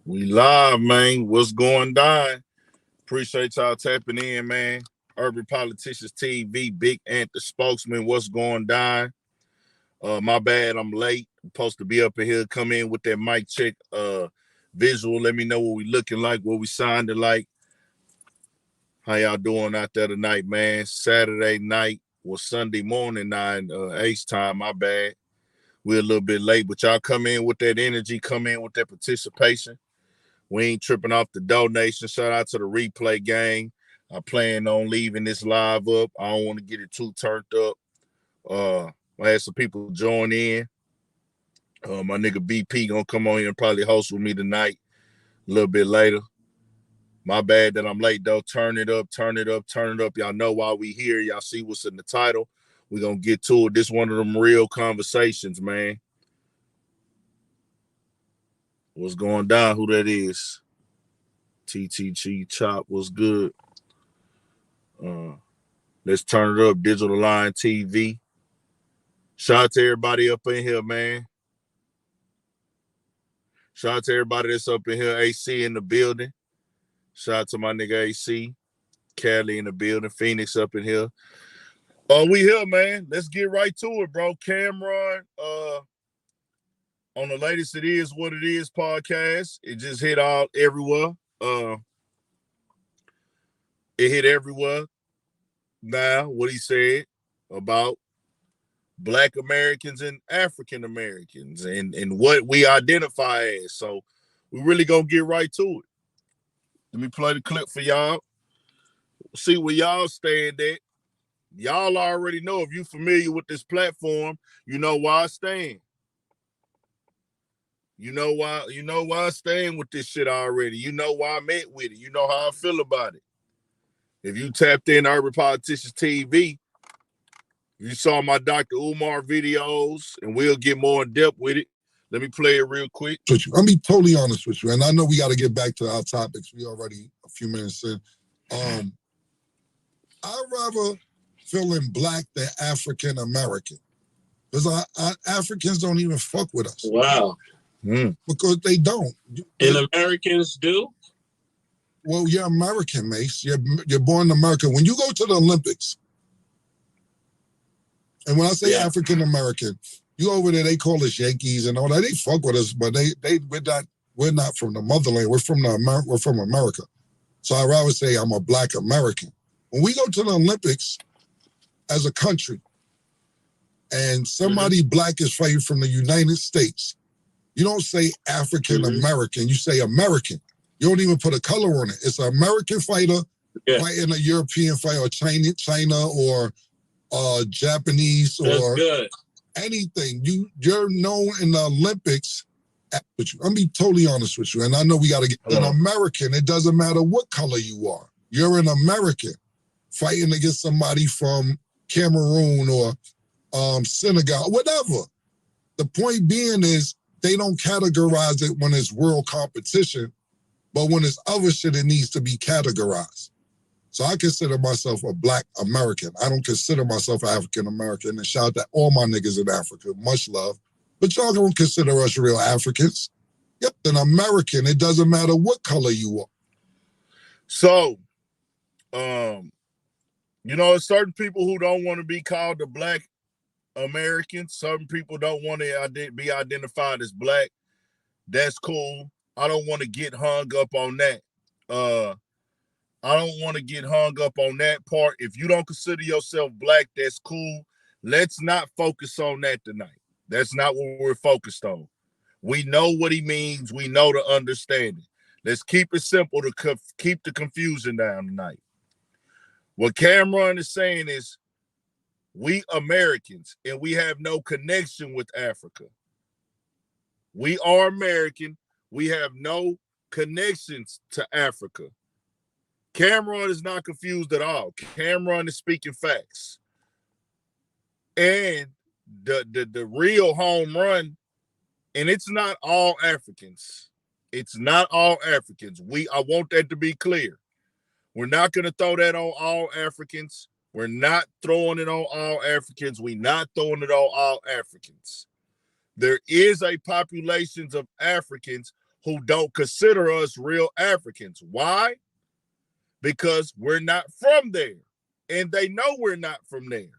We live, man. What's going down? Appreciate y'all tapping in, man. Urban Politicians TV, Big Ant, the spokesman. What's going down? My bad, I'm late. I'm supposed to be up in here. Come in with that mic check visual. Let me know what we looking like, what we sounding like. How y'all doing out there tonight, man? Saturday night was Sunday morning, 9 H time. My bad. We're a little bit late, but y'all come in with that energy, come in with that participation. We ain't tripping off the donation. Shout out to the replay gang. I plan on leaving this live up. I don't want to get it too turned up. I had some people join in. My nigga BP gonna come on here and probably host with me tonight a little bit later. My bad that I'm late though. Turn it up, turn it up, turn it up. Y'all know why we here. Y'all see what's in the title. We're gonna get to it. This one of them real conversations, man. What's going down? Who that is? TTG Chop, what's good? Let's turn it up. Digital Line TV. Shout out to everybody up in here, man. Shout out to everybody that's up in here. AC in the building. Shout out to my nigga AC. Cali in the building. Phoenix up in here. We here, man. Let's get right to it, bro. Cameron, on the latest It Is What It Is podcast. It just hit out everywhere. It hit everywhere now, what he said about Black Americans and African Americans and what we identify as. So we really gonna get right to it. Let me play the clip for y'all. See where y'all stand at. Y'all already know, if you familiar with this platform, you know why I stand. You know why I stand with this shit already. You know why I'm at with it. You know how I feel about it. If you tapped in Urban Politicians TV, you saw my Dr. Umar videos, and we'll get more in depth with it. Let me play it real quick. I'll be totally honest with you, and I know we got to get back to our topics. We already a few minutes in. I'd rather feeling Black than African American, because Africans don't even fuck with us. Wow. Because they don't. And Americans do? Well, you're American, Mace. You're born in America. When you go to the Olympics, and when I say African American, you over there, they call us Yankees and all that. They fuck with us, but we're not from the motherland. We're from America. So I'd rather say I'm a Black American. When we go to the Olympics as a country, and somebody Black is fighting from the United States, you don't say African American. You say American. You don't even put a color on it. It's an American fighter fighting a European fighter, or China or Japanese or anything. You're known in the Olympics. I'm be totally honest with you, and I know we got to get an American. It doesn't matter what color you are. You're an American fighting against somebody from Cameroon or Senegal, whatever. The point being is they don't categorize it when it's world competition, but when it's other shit, it needs to be categorized. So I consider myself a Black American. I don't consider myself African American. And shout out to all my niggas in Africa. Much love. But y'all don't consider us real Africans. Yep, an American. It doesn't matter what color you are. So, there's certain people who don't want to be called the Black Americans. Certain people don't want to be identified as Black. That's cool. I don't want to get hung up on that. I don't want to get hung up on that part. If you don't consider yourself Black, that's cool. Let's not focus on that tonight. That's not what we're focused on. We know what he means. We know the understanding. Let's keep it simple to keep the confusion down tonight. What Cameron is saying is, we Americans, and we have no connection with Africa. We are American. We have no connections to Africa. Cameron is not confused at all. Cameron is speaking facts. And the real home run, and it's not all Africans. It's not all Africans. I want that to be clear. We're not going to throw that on all Africans. We're not throwing it on all Africans. We're not throwing it on all Africans. There is a population of Africans who don't consider us real Africans. Why? Because we're not from there. And they know we're not from there.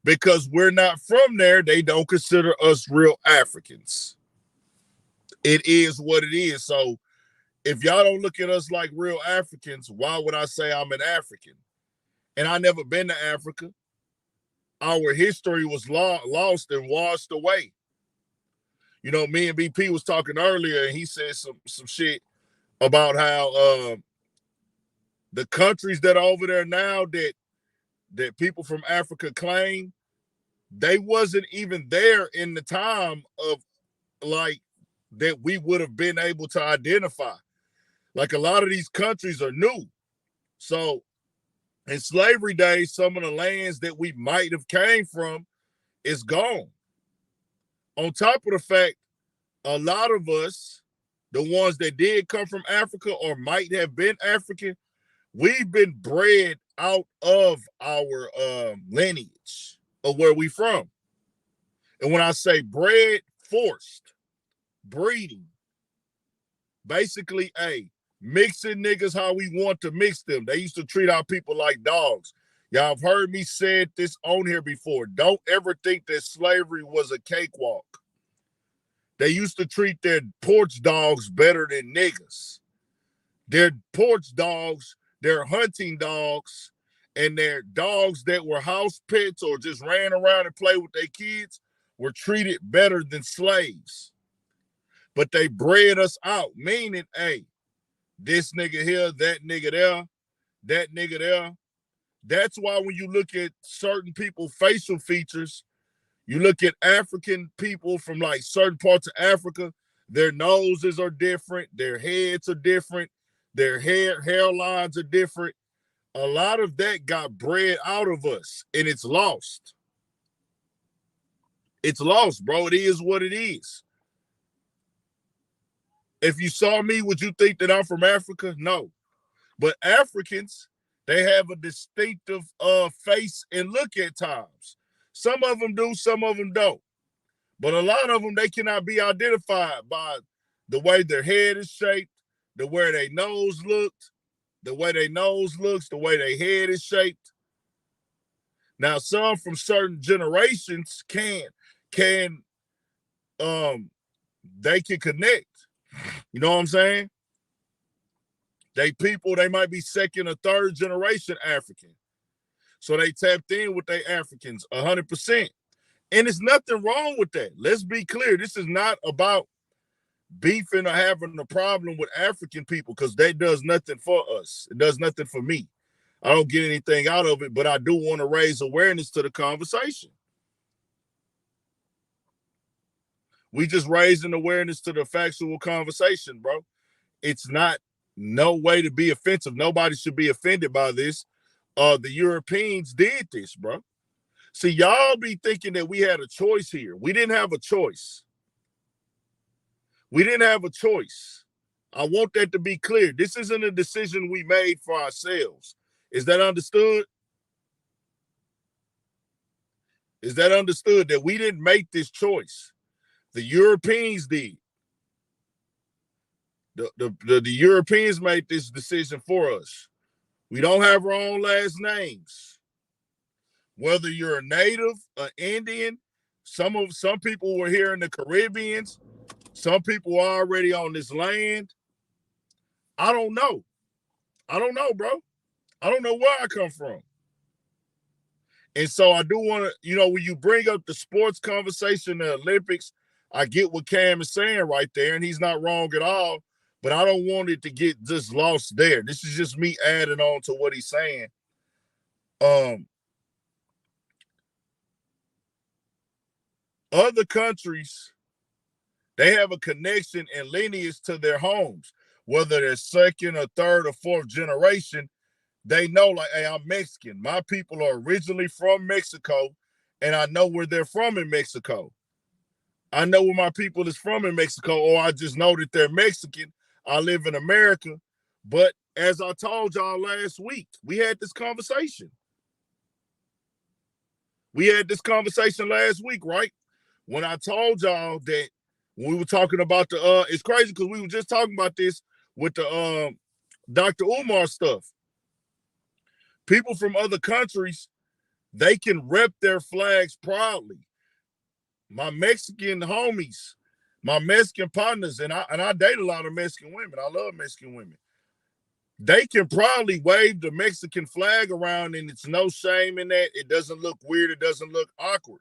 Because we're not from there, they don't consider us real Africans. It is what it is. So if y'all don't look at us like real Africans, why would I say I'm an African? And I never been to Africa. Our history was lost and washed away. You know, me and BP was talking earlier, and he said some shit about how the countries that are over there now that people from Africa claim, they wasn't even there in the time of like that we would have been able to identify. Like a lot of these countries are new. So in slavery days, some of the lands that we might have came from is gone. On top of the fact, a lot of us, the ones that did come from Africa or might have been African, we've been bred out of our lineage of where we from. And when I say bred, forced, breeding, basically, mixing niggas how we want to mix them. They used to treat our people like dogs. Y'all have heard me say this on here before. Don't ever think that slavery was a cakewalk. They used to treat their porch dogs better than niggas. Their porch dogs, their hunting dogs, and their dogs that were house pets or just ran around and played with their kids were treated better than slaves. But they bred us out, meaning, this nigga here, that nigga there, that nigga there. That's why when you look at certain people's facial features, you look at African people from like certain parts of Africa, their noses are different, their heads are different, their hairlines are different. A lot of that got bred out of us, and it's lost. It's lost, bro. It is what it is. If you saw me, would you think that I'm from Africa? No. But Africans, they have a distinctive face and look at times. Some of them do, some of them don't. But a lot of them, they cannot be identified by the way their head is shaped, the way their nose looked, the way their nose looks, the way their head is shaped. Now, some from certain generations they can connect. You know what I'm saying? They might be second or third generation African. So they tapped in with their Africans 100%. And there's nothing wrong with that. Let's be clear. This is not about beefing or having a problem with African people because that does nothing for us. It does nothing for me. I don't get anything out of it, but I do want to raise awareness to the conversation. We just raising awareness to the factual conversation, bro. It's not no way to be offensive. Nobody should be offended by this. The Europeans did this, bro. See, y'all be thinking that we had a choice here. We didn't have a choice. We didn't have a choice. I want that to be clear. This isn't a decision we made for ourselves. Is that understood? Is that understood that we didn't make this choice? The Europeans did. The Europeans made this decision for us. We don't have our own last names. Whether you're a native, an Indian, some people were here in the Caribbeans, some people are already on this land. I don't know. I don't know, bro. I don't know where I come from. And so I do want to, when you bring up the sports conversation, the Olympics, I get what Cam is saying right there, and he's not wrong at all, but I don't want it to get just lost there. This is just me adding on to what he's saying. Other countries, they have a connection and lineage to their homes, whether they're second or third or fourth generation. They know, like, hey, I'm Mexican. My people are originally from Mexico, and I know where they're from in Mexico. I know where my people is from in Mexico, or I just know that they're Mexican. I live in America. But as I told y'all last week, we had this conversation. We had this conversation last week, right? When I told y'all that When we were talking about the it's crazy because we were just talking about this with the Dr. Umar stuff. People from other countries, they can rep their flags proudly. My Mexican homies, my Mexican partners, and I date a lot of Mexican women. I love Mexican women. They can proudly wave the Mexican flag around, and it's no shame in that. It doesn't look weird. It doesn't look awkward.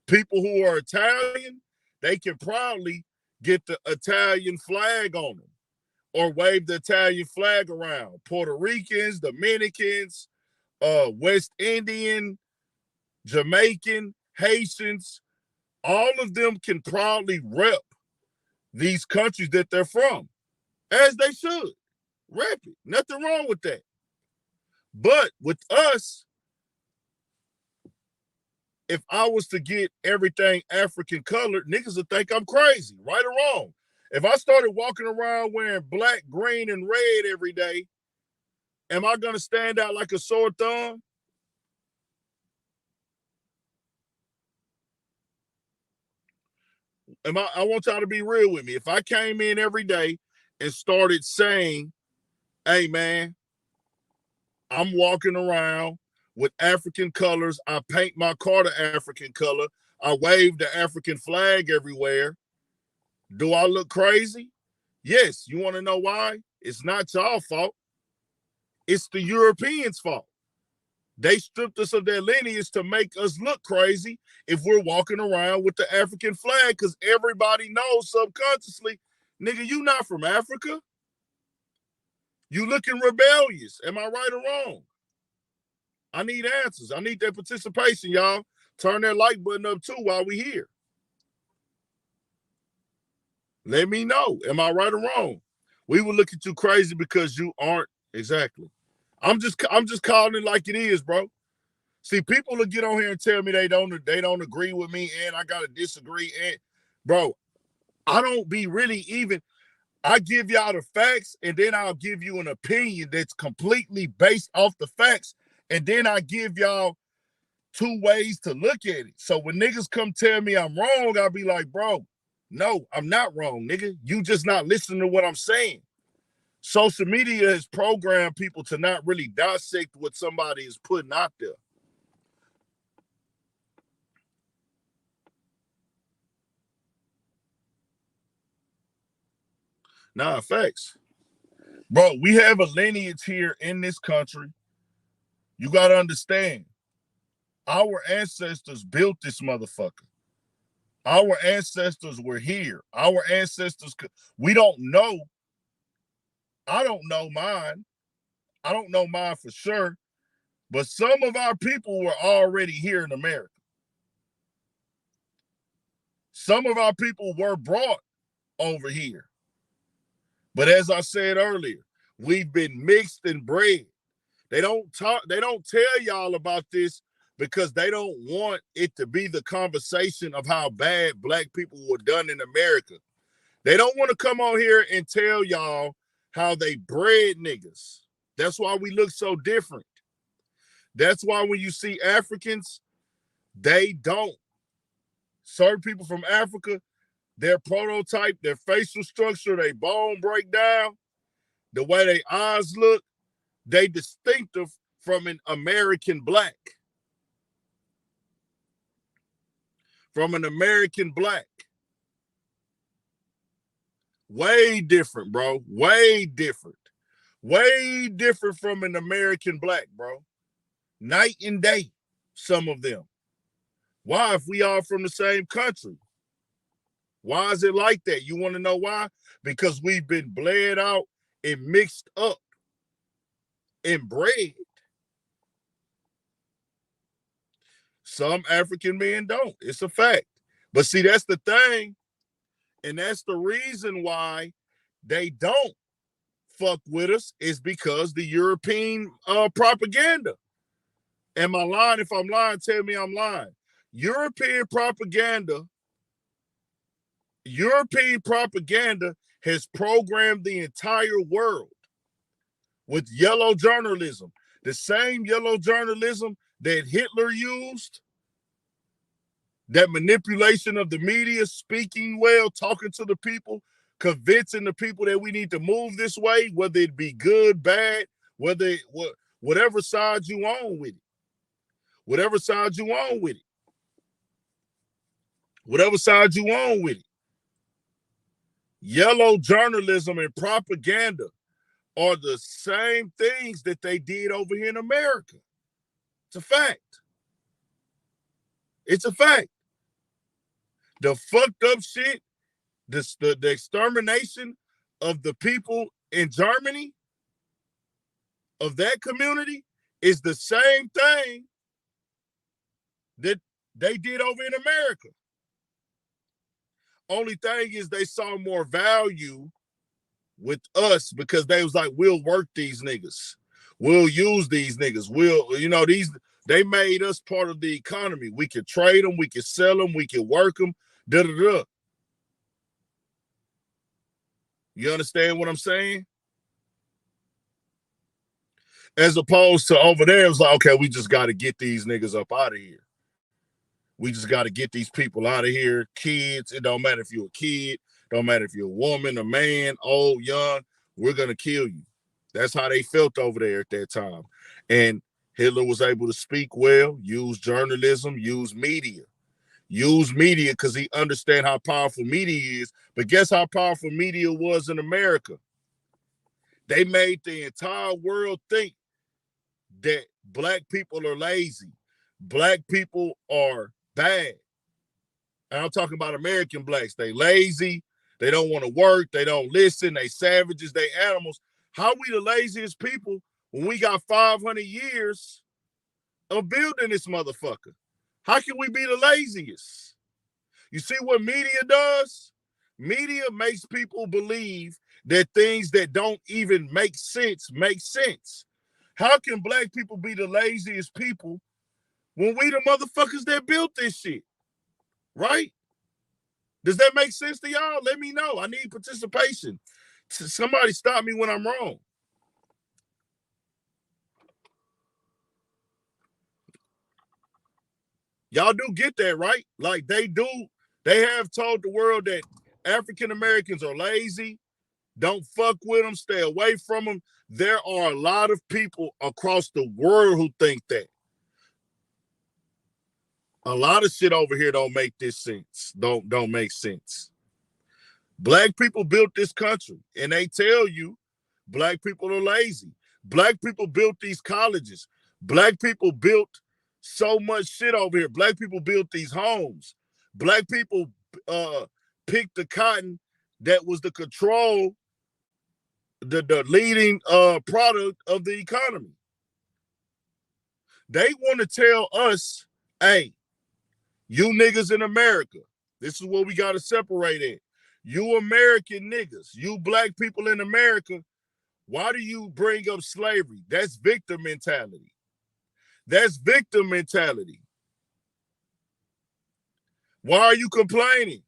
People who are Italian, they can proudly get the Italian flag on them or wave the Italian flag around. Puerto Ricans, Dominicans, West Indian, Jamaican, Haitians, all of them can proudly rep these countries that they're from, as they should. Rep it. Nothing wrong with that. But with us, if I was to get everything African colored, niggas would think I'm crazy, right or wrong. If I started walking around wearing black, green, and red every day, am I going to stand out like a sore thumb? I want y'all to be real with me. If I came in every day and started saying, hey, man, I'm walking around with African colors. I paint my car the African color. I wave the African flag everywhere. Do I look crazy? Yes. You want to know why? It's not y'all fault. It's the Europeans' fault. They stripped us of their lineage to make us look crazy if we're walking around with the African flag, because everybody knows subconsciously, nigga, you not from Africa. You looking rebellious. Am I right or wrong? I need answers. I need that participation, y'all. Turn that like button up too while we here. Let me know. Am I right or wrong? We will look at you crazy because you aren't. Exactly. I'm just calling it like it is, bro. See, people will get on here and tell me they don't agree with me and I gotta disagree. And bro, I don't be really even. I give y'all the facts and then I'll give you an opinion that's completely based off the facts. And then I give y'all two ways to look at it. So when niggas come tell me I'm wrong, I'll be like, bro, no, I'm not wrong, nigga. You just not listening to what I'm saying. Social media has programmed people to not really dissect what somebody is putting out there. Nah, facts. Bro, we have a lineage here in this country. You got to understand, our ancestors built this motherfucker. Our ancestors were here. Our ancestors, we don't know. I don't know mine. I don't know mine for sure. But some of our people were already here in America. Some of our people were brought over here. But as I said earlier, we've been mixed and bred. They don't tell y'all about this because they don't want it to be the conversation of how bad black people were done in America. They don't want to come on here and tell y'all how they bred niggas. That's why we look so different. That's why when you see Africans, they don't. Certain people from Africa, their prototype, their facial structure, their bone breakdown, the way their eyes look, they distinctive from an American black. From an American black. Way different, bro. Way different. Way different from an American black, bro. Night and day, some of them. Why, if we are from the same country? Why is it like that? You want to know why? Because we've been bled out and mixed up and bred. Some African men don't. It's a fact. But see, that's the thing. And that's the reason why they don't fuck with us, is because the European propaganda. Am I lying? If I'm lying, tell me I'm lying. European propaganda has programmed the entire world with yellow journalism. The same yellow journalism that Hitler used, That manipulation of the media, speaking well, talking to the people, convincing the people that we need to move this way, whether it be good, bad, whatever side you on with it. Whatever side you on with it. Whatever side you on with it. Yellow journalism and propaganda are the same things that they did over here in America. It's a fact. It's a fact. The fucked up shit, the extermination of the people in Germany, of that community, is the same thing that they did over in America. Only thing is they saw more value with us because they was like, we'll work these niggas. We'll use these niggas. They made us part of the economy. We could trade them. We could sell them. We could work them. Da-da-da. You understand what I'm saying? As opposed to over there, it's like, okay, we just got to get these niggas up out of here. We just got to get these people out of here. Kids, it don't matter if you're a kid. Don't matter if you're a woman, a man, old, young. We're going to kill you. That's how they felt over there at that time. And Hitler was able to speak well, use journalism, use media. Use media because he understand how powerful media is. But guess how powerful media was in America? They made the entire world think that black people are lazy. Black people are bad. And I'm talking about American blacks. They lazy. They don't want to work. They don't listen. They savages. They animals. How we the laziest people when we got 500 years of building this motherfucker? How can we be the laziest? You see what media does? Media makes people believe that things that don't even make sense make sense. How can black people be the laziest people when we the motherfuckers that built this shit? Right? Does that make sense to y'all? Let me know. I need participation. Somebody stop me when I'm wrong. Y'all do get that, right? Like they do. They have told the world that African Americans are lazy. Don't fuck with them. Stay away from them. There are a lot of people across the world who think that. A lot of shit over here don't make this sense. Don't make sense. Black people built this country, and they tell you black people are lazy. Black people built these colleges. Black people built so much shit over here. Black people built these homes. Black people picked the cotton that was the control, the leading product of the economy. They want to tell us, hey, you niggas in America, this is what we got to separate at. You American niggas, you black people in America, why do you bring up slavery? That's victim mentality. That's victim mentality. Why are you complaining?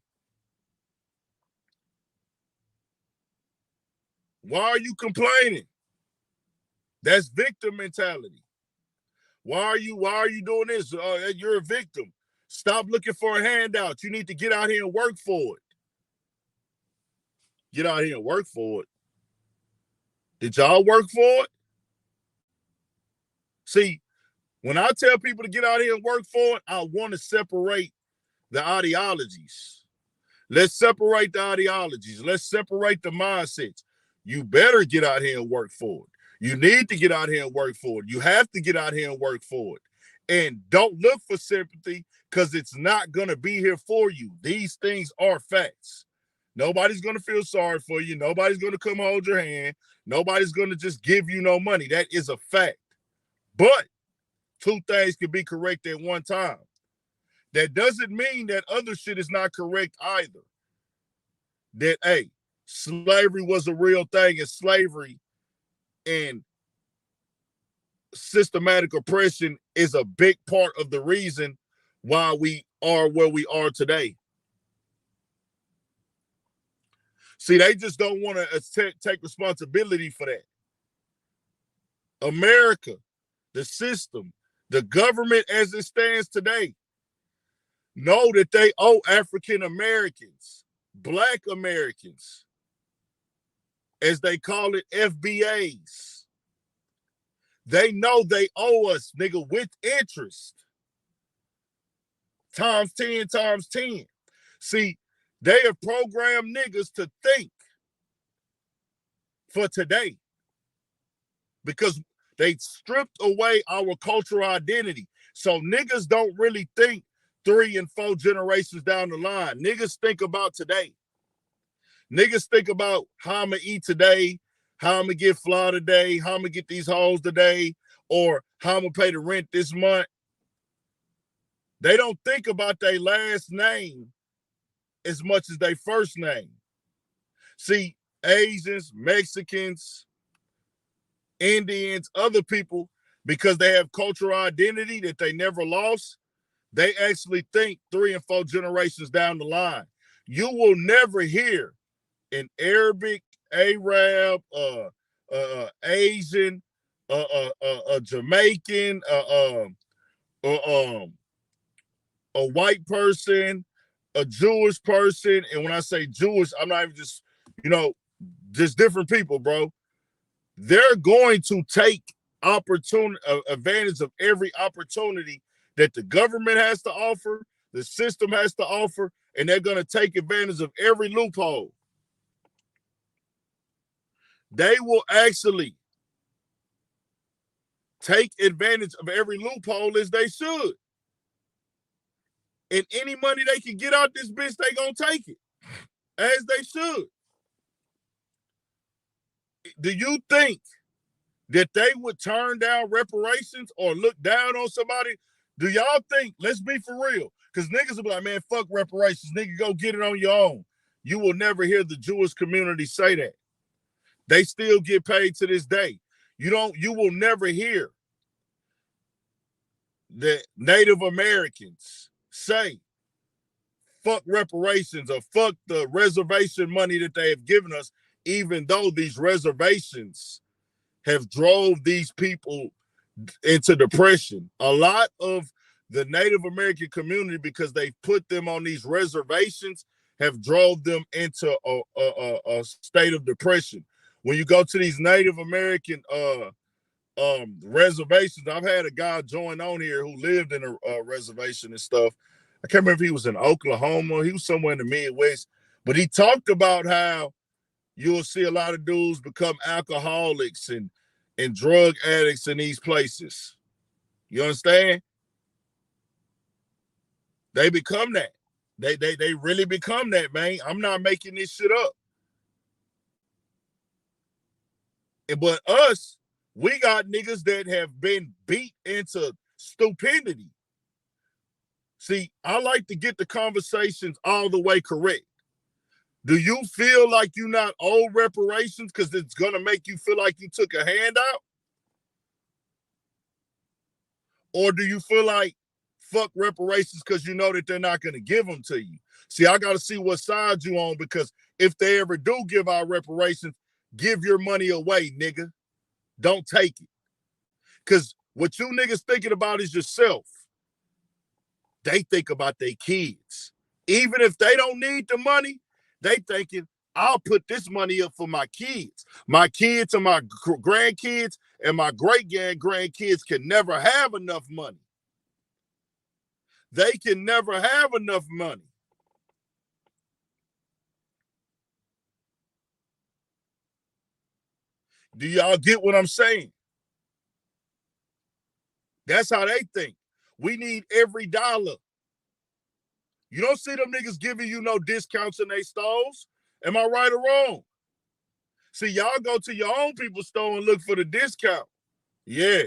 Why are you complaining? That's victim mentality. Why are you doing this? You're a victim. Stop looking for a handout. You need to get out here and work for it. Get out here and work for it. Did y'all work for it? See, when I tell people to get out here and work for it, I want to separate the ideologies. Let's separate the ideologies. Let's separate the mindsets. You better get out here and work for it. You need to get out here and work for it. You have to get out here and work for it. And don't look for sympathy because it's not going to be here for you. These things are facts. Nobody's going to feel sorry for you. Nobody's going to come hold your hand. Nobody's going to just give you no money. That is a fact. But two things can be correct at one time. That doesn't mean that other shit is not correct either. That, hey, slavery was a real thing, and slavery and systematic oppression is a big part of the reason why we are where we are today. See, they just don't want to take responsibility for that. America, the system, the government as it stands today, know that they owe African Americans, Black Americans, as they call it, FBAs. They know they owe us, nigga, with interest. Times 10, times 10. See, they have programmed niggas to think for today because they stripped away our cultural identity. So niggas don't really think 3 and 4 generations down the line. Niggas think about today. Niggas think about how I'm gonna eat today, how I'm gonna get fly today, how I'm gonna get these hoes today, or how I'm gonna pay the rent this month. They don't think about their last name as much as their first name. See, Asians, Mexicans, Indians, other people, because they have cultural identity that they never lost, they actually think 3 and 4 generations down the line. You will never hear an Arabic, Arab, Asian, a Jamaican, a white person, a Jewish person, and when I say Jewish, I'm not even just, just different people, bro. They're going to take advantage of every opportunity that the government has to offer, the system has to offer, and they're going to take advantage of every loophole. They will actually take advantage of every loophole as they should. And any money they can get out this bitch, they gonna take it, as they should. Do you think that they would turn down reparations or look down on somebody? Do y'all think, let's be for real, because niggas will be like, man, fuck reparations, nigga, go get it on your own. You will never hear the Jewish community say that. They still get paid to this day. You will never hear the Native Americans say, fuck reparations or fuck the reservation money that they have given us, even though these reservations have drove these people into depression. A lot of the Native American community, because they put them on these reservations, have drove them into a state of depression. When you go to these Native American reservations, I've had a guy join on here who lived in a reservation and stuff. I can't remember if he was in Oklahoma. He was somewhere in the Midwest. But he talked about how you'll see a lot of dudes become alcoholics and drug addicts in these places. You understand? They become that. They really become that, man. I'm not making this shit up. But us, we got niggas that have been beat into stupidity. See, I like to get the conversations all the way correct. Do you feel like you're not owed reparations because it's going to make you feel like you took a handout? Or do you feel like fuck reparations because you know that they're not going to give them to you? See, I got to see what side you on, because if they ever do give out reparations, give your money away, nigga. Don't take it. Because what you niggas thinking about is yourself. They think about their kids. Even if they don't need the money, they thinking, I'll put this money up for my kids. My kids and my grandkids and my great-grandkids can never have enough money. They can never have enough money. Do y'all get what I'm saying? That's how they think. We need every dollar. You don't see them niggas giving you no discounts in their stores. Am I right or wrong? See, y'all go to your own people's store and look for the discount. Yeah.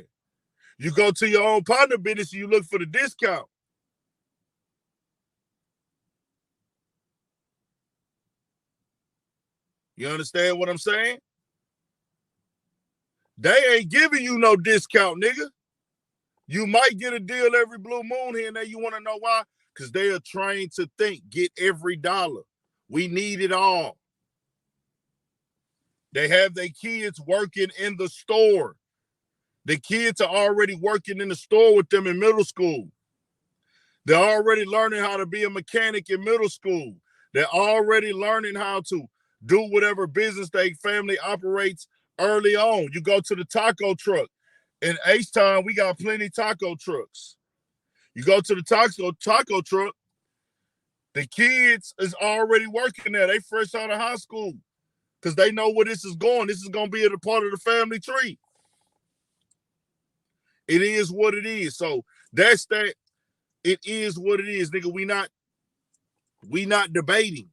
You go to your own partner business and you look for the discount. You understand what I'm saying? They ain't giving you no discount, nigga. You might get a deal every blue moon here and there. You want to know why? Because they are trained to think, get every dollar. We need it all. They have their kids working in the store. The kids are already working in the store with them in middle school. They're already learning how to be a mechanic in middle school. They're already learning how to do whatever business their family operates early on. You go to the taco truck. In H-Town, we got plenty taco trucks. You go to the taco truck, the kids is already working there. They fresh out of high school because they know where this is going. This is going to be a part of the family tree. It is what it is. So that's that. It is what it is, nigga. We not debating.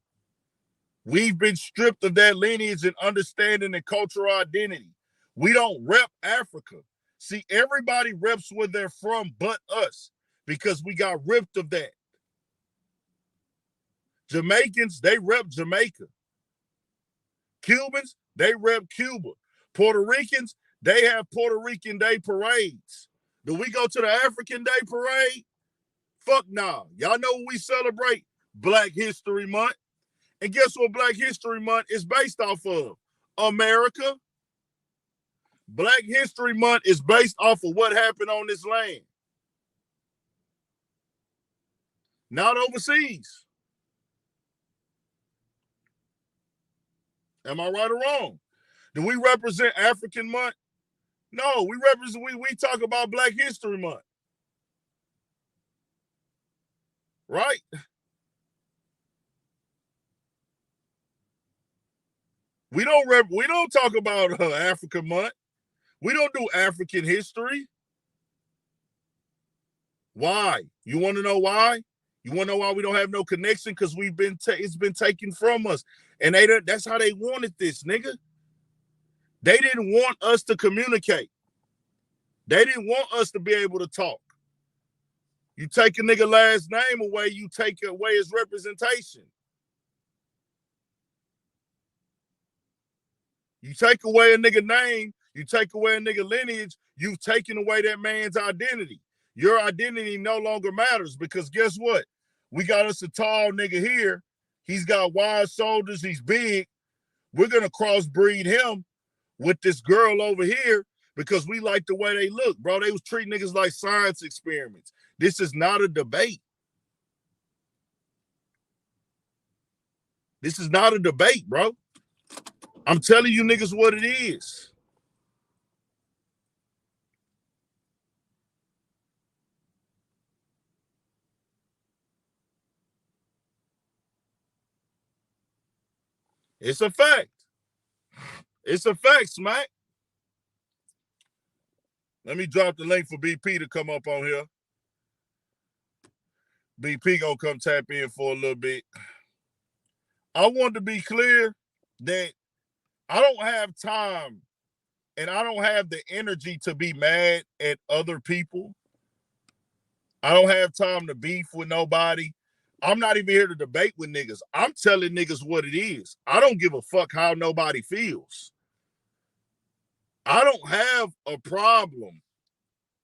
We've been stripped of that lineage and understanding and cultural identity. We don't rep Africa. See, everybody reps where they're from but us because we got ripped of that. Jamaicans, they rep Jamaica. Cubans, they rep Cuba. Puerto Ricans, they have Puerto Rican Day parades. Do we go to the African Day parade? Fuck nah. Y'all know what we celebrate? Black History Month. And guess what Black History Month is based off of? America. Black History Month is based off of what happened on this land. Not overseas. Am I right or wrong? Do we represent African Month? No, we talk about Black History Month. Right? We don't talk about African Month. We don't do African history. Why? You want to know why? You want to know why we don't have no connection? Because it's been taken from us. And that's how they wanted this, nigga. They didn't want us to communicate. They didn't want us to be able to talk. You take a nigga last name away, you take away his representation. You take away a nigga name, you take away a nigga lineage, you've taken away that man's identity. Your identity no longer matters because guess what? We got us a tall nigga here. He's got wide shoulders. He's big. We're going to crossbreed him with this girl over here because we like the way they look, bro. They was treating niggas like science experiments. This is not a debate. This is not a debate, bro. I'm telling you niggas what it is. It's a fact. It's a fact, Smack. Let me drop the link for BP to come up on here. BP gonna come tap in for a little bit. I want to be clear that I don't have time and I don't have the energy to be mad at other people. I don't have time to beef with nobody. I'm not even here to debate with niggas. I'm telling niggas what it is. I don't give a fuck how nobody feels. I don't have a problem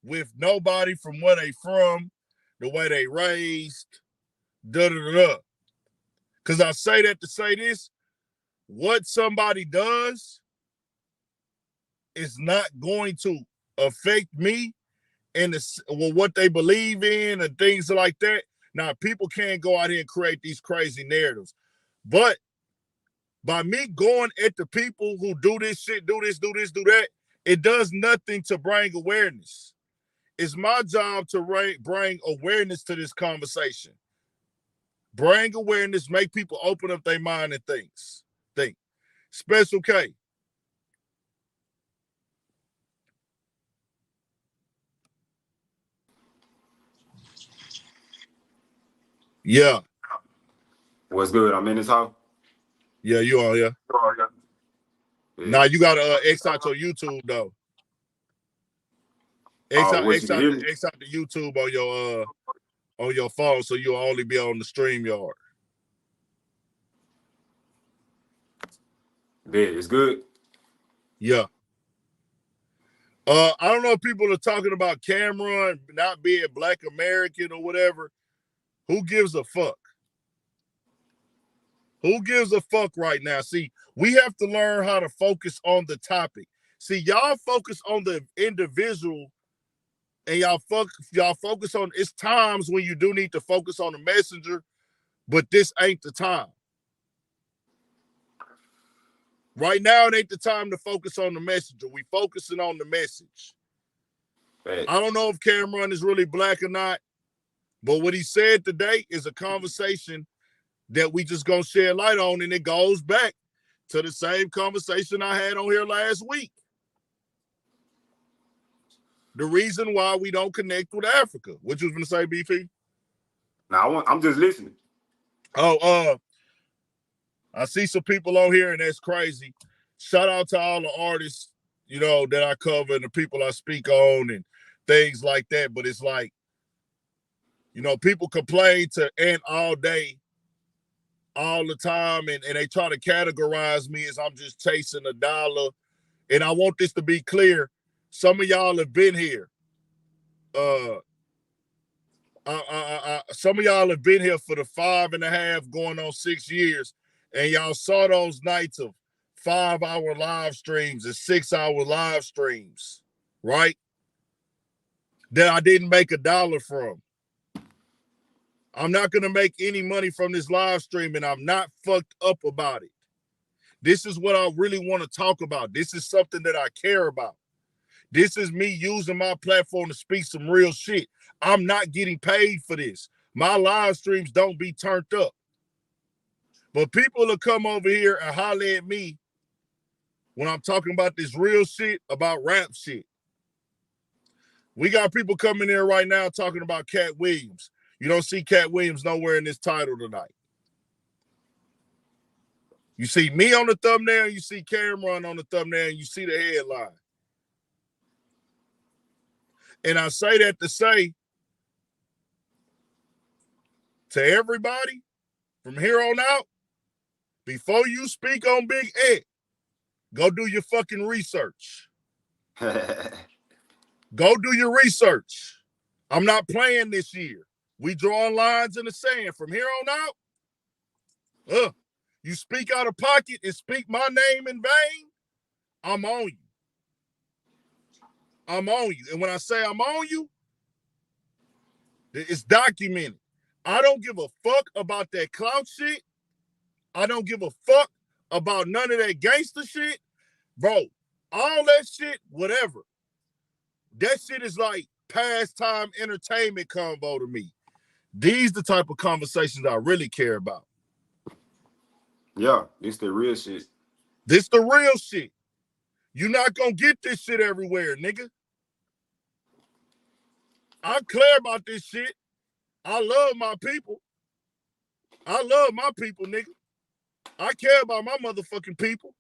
with nobody from where they from, the way they raised, da-da-da-da. Because I say that to say this, what somebody does is not going to affect me and what they believe in and things like that. Now, people can't go out here and create these crazy narratives. But by me going at the people who do this shit, do this, do that, it does nothing to bring awareness. It's my job to bring awareness to this conversation. Bring awareness, make people open up their mind and think. Special K. Yeah. What's good? I'm in this house. Yeah, you are here. Yeah. Now you gotta X out your YouTube though. X out the YouTube on your phone so you'll only be on the StreamYard. Yeah, it's good. Yeah. I don't know if people are talking about Cameron not being Black American or whatever. Who gives a fuck? Who gives a fuck right now? See, we have to learn how to focus on the topic. See, y'all focus on the individual and y'all focus on. It's times when you do need to focus on the messenger, but this ain't the time. Right now, it ain't the time to focus on the messenger. We focusing on the message. Right. I don't know if Cameron is really black or not, but what he said today is a conversation that we just gonna shed light on, and it goes back to the same conversation I had on here last week. The reason why we don't connect with Africa. What you was gonna say, BP? Now I'm just listening. Oh, I see some people on here, and that's crazy. Shout out to all the artists, you know, that I cover and the people I speak on and things like that. But it's like, you know, people complain to Ant all day, all the time, and they try to categorize me as I'm just chasing a dollar. And I want this to be clear. Some of y'all have been here. Some of y'all have been here for the 5.5 going on 6 years, and y'all saw those nights of 5-hour live streams and 6-hour live streams, right? That I didn't make $1 from. I'm not gonna make any money from this live stream, and I'm not fucked up about it. This is what I really want to talk about. This is something that I care about. This is me using my platform to speak some real shit. I'm not getting paid for this. My live streams don't be turned up. But people will come over here and holler at me when I'm talking about this real shit, about rap shit. We got people coming in right now talking about Cat Williams. You don't see Cat Williams nowhere in this title tonight. You see me on the thumbnail, you see Cameron on the thumbnail, and you see the headline. And I say that to say to everybody from here on out, before you speak on Big Ed, go do your fucking research. Go do your research. I'm not playing this year. We drawing lines in the sand. From here on out, you speak out of pocket and speak my name in vain, I'm on you. I'm on you. And when I say I'm on you, it's documented. I don't give a fuck about that clout shit. I don't give a fuck about none of that gangster shit. Bro, all that shit, whatever. That shit is like pastime entertainment convo to me. These the type of conversations I really care about. Yeah, this the real shit. This the real shit. You're not gonna get this shit everywhere, nigga. I'm clear about this shit. I love my people. I love my people, nigga. I care about my motherfucking people.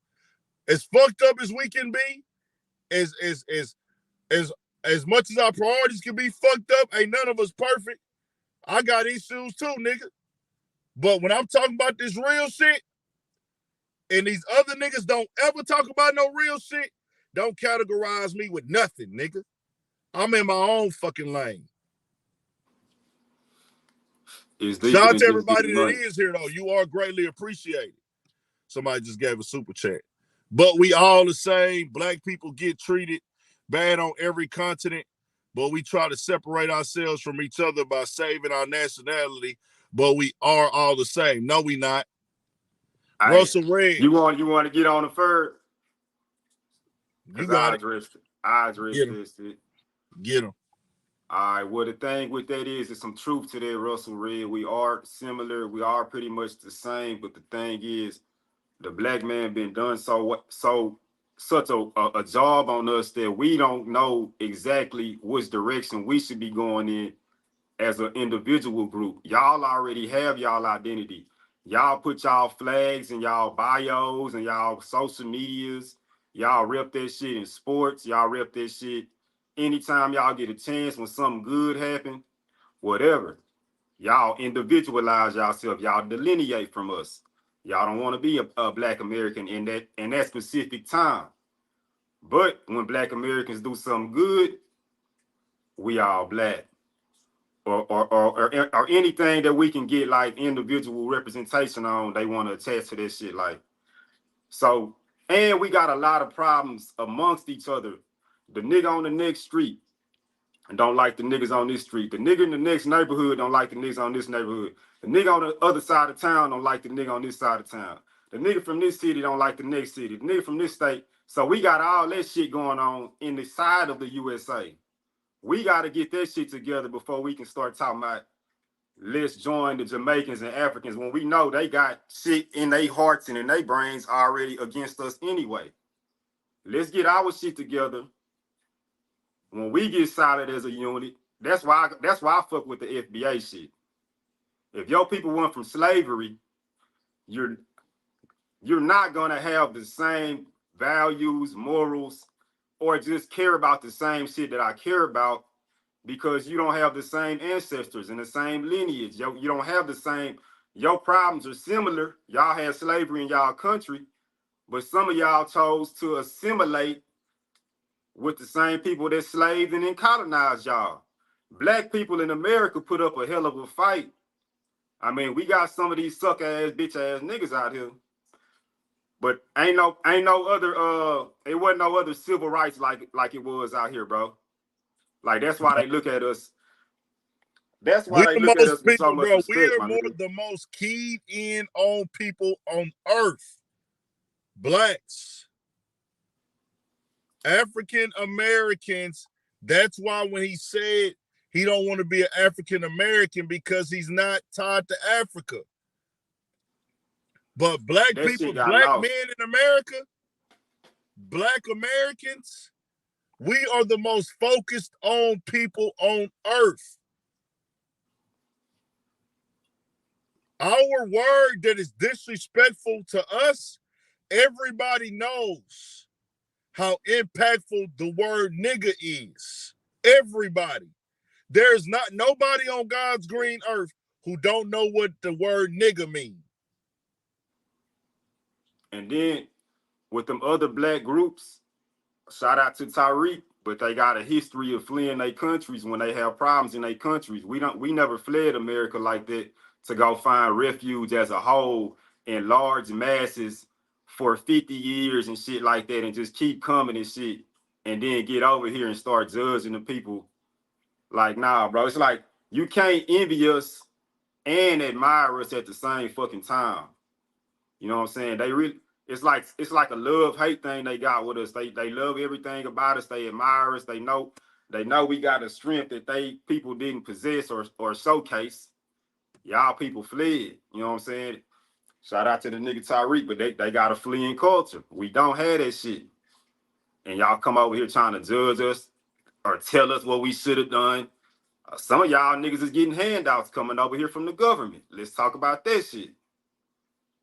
As fucked up as we can be, as much as our priorities can be fucked up, ain't none of us perfect. I got issues too, nigga. But when I'm talking about this real shit, and these other niggas don't ever talk about no real shit, don't categorize me with nothing, nigga. I'm in my own fucking lane. Shout out to everybody that is here, though. You are greatly appreciated. Somebody just gave a super chat. But we all the same. Black people get treated bad on every continent, but we try to separate ourselves from each other by saving our nationality, but we are all the same. No, we not. Russell Red. You want to get on the third? You got I addressed this. Get him. All right, well, the thing with that is some truth to that, Russell Red. We are similar. We are pretty much the same, but the thing is, the black man been done such a job on us that we don't know exactly which direction we should be going in as an individual group. Y'all already have y'all identity. Y'all put y'all flags in y'all bios and y'all social medias. Y'all rep that shit in sports. Y'all rep that shit anytime y'all get a chance when something good happen, whatever. Y'all individualize yourself. Y'all delineate from us. Y'all don't want to be a black American in that specific time. But when black Americans do something good, we all black. Or anything that we can get like individual representation on, they want to attach to this shit. Like, so, and we got a lot of problems amongst each other. The nigga on the next street, and don't like the niggas on this street. The nigga in the next neighborhood don't like the niggas on this neighborhood. The nigga on the other side of town don't like the nigga on this side of town. The nigga from this city don't like the next city. The nigga from this state. So we got all that shit going on in the side of the USA. We got to get that shit together before we can start talking about let's join the Jamaicans and Africans when we know they got shit in their hearts and in their brains already against us anyway. Let's get our shit together. When we get solid as a unit, that's why I fuck with the FBA shit. If your people went from slavery, you're not gonna have the same values, morals, or just care about the same shit that I care about because you don't have the same ancestors and the same lineage. You don't have the same, your problems are similar. Y'all had slavery in y'all country, but some of y'all chose to assimilate with the same people that slaved and then colonized y'all. Black people in America put up a hell of a fight. I mean, we got some of these suck ass, bitch ass niggas out here. But ain't no other it wasn't no other civil rights like it was out here, bro. Like that's why they look at us. That's why We they the look at most us with so people, much bro. respect, We are my nigga. the most keyed in on people on earth. Blacks, African Americans. That's why when he said he don't want to be an African American because he's not tied to Africa. But black That people, shit got black lost. men in America, black Americans, we are the most focused on people on earth. Our word that is disrespectful to us, everybody knows how impactful the word nigga is. Everybody. There's not nobody on God's green earth who don't know what the word nigga means. And then with them other black groups, shout out to Tariq, but they got a history of fleeing their countries when they have problems in their countries. We never fled America like that to go find refuge as a whole in large masses for 50 years and shit like that and just keep coming and shit and then get over here and start judging the people. Like, nah, bro. It's like you can't envy us and admire us at the same fucking time. You know what I'm saying? They really, it's like a love-hate thing they got with us. They love everything about us. They admire us. They know we got a strength that people didn't possess or showcase. Y'all people fled. You know what I'm saying? Shout out to the nigga Tariq, but they got a fleeing culture. We don't have that shit. And y'all come over here trying to judge us or tell us what we should have done. Some of y'all niggas is getting handouts coming over here from the government. Let's talk about that shit.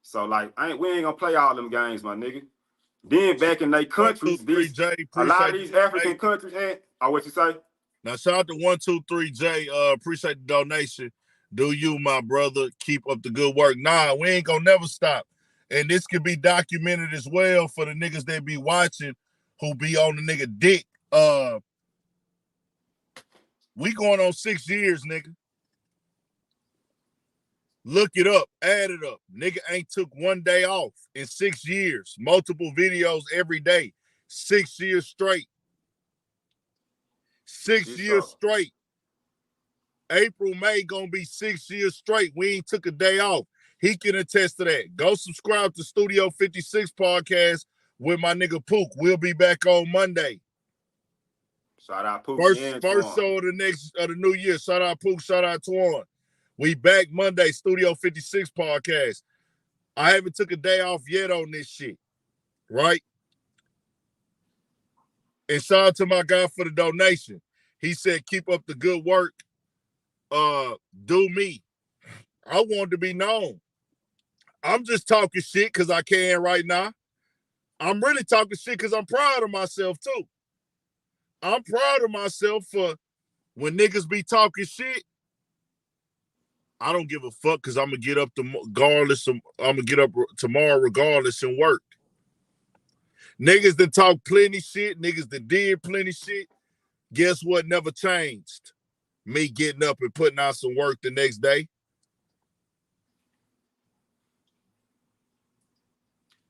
So like, we ain't gonna play all them games, my nigga. Then back in their countries, 123J, a lot of appreciate these the African donation. countries, what you say? Now shout out to 123J. Appreciate the donation. Do you, my brother, keep up the good work. Nah, we ain't gonna never stop. And this could be documented as well for the niggas that be watching who be on the nigga dick. We going on 6 years, nigga. Look it up, add it up. Nigga ain't took one day off in 6 years. Multiple videos every day. 6 years straight. 6 years straight. April, May gonna be 6 years straight. We ain't took a day off. He can attest to that. Go subscribe to Studio 56 podcast with my nigga Pook. We'll be back on Monday. Shout out Pook. First show of the new year. Shout out Pook. Shout out Twan. We back Monday, Studio 56 podcast. I haven't took a day off yet on this shit, right? And shout out to my guy for the donation. He said, keep up the good work. Do me. I want to be known. I'm just talking shit because I can right now. I'm really talking shit because I'm proud of myself too. I'm proud of myself for when niggas be talking shit. I don't give a fuck because I'm gonna get up regardless. I'm gonna get up tomorrow regardless and work. Niggas that talk plenty shit, niggas that did plenty shit. Guess what? Never changed. Me getting up and putting out some work the next day.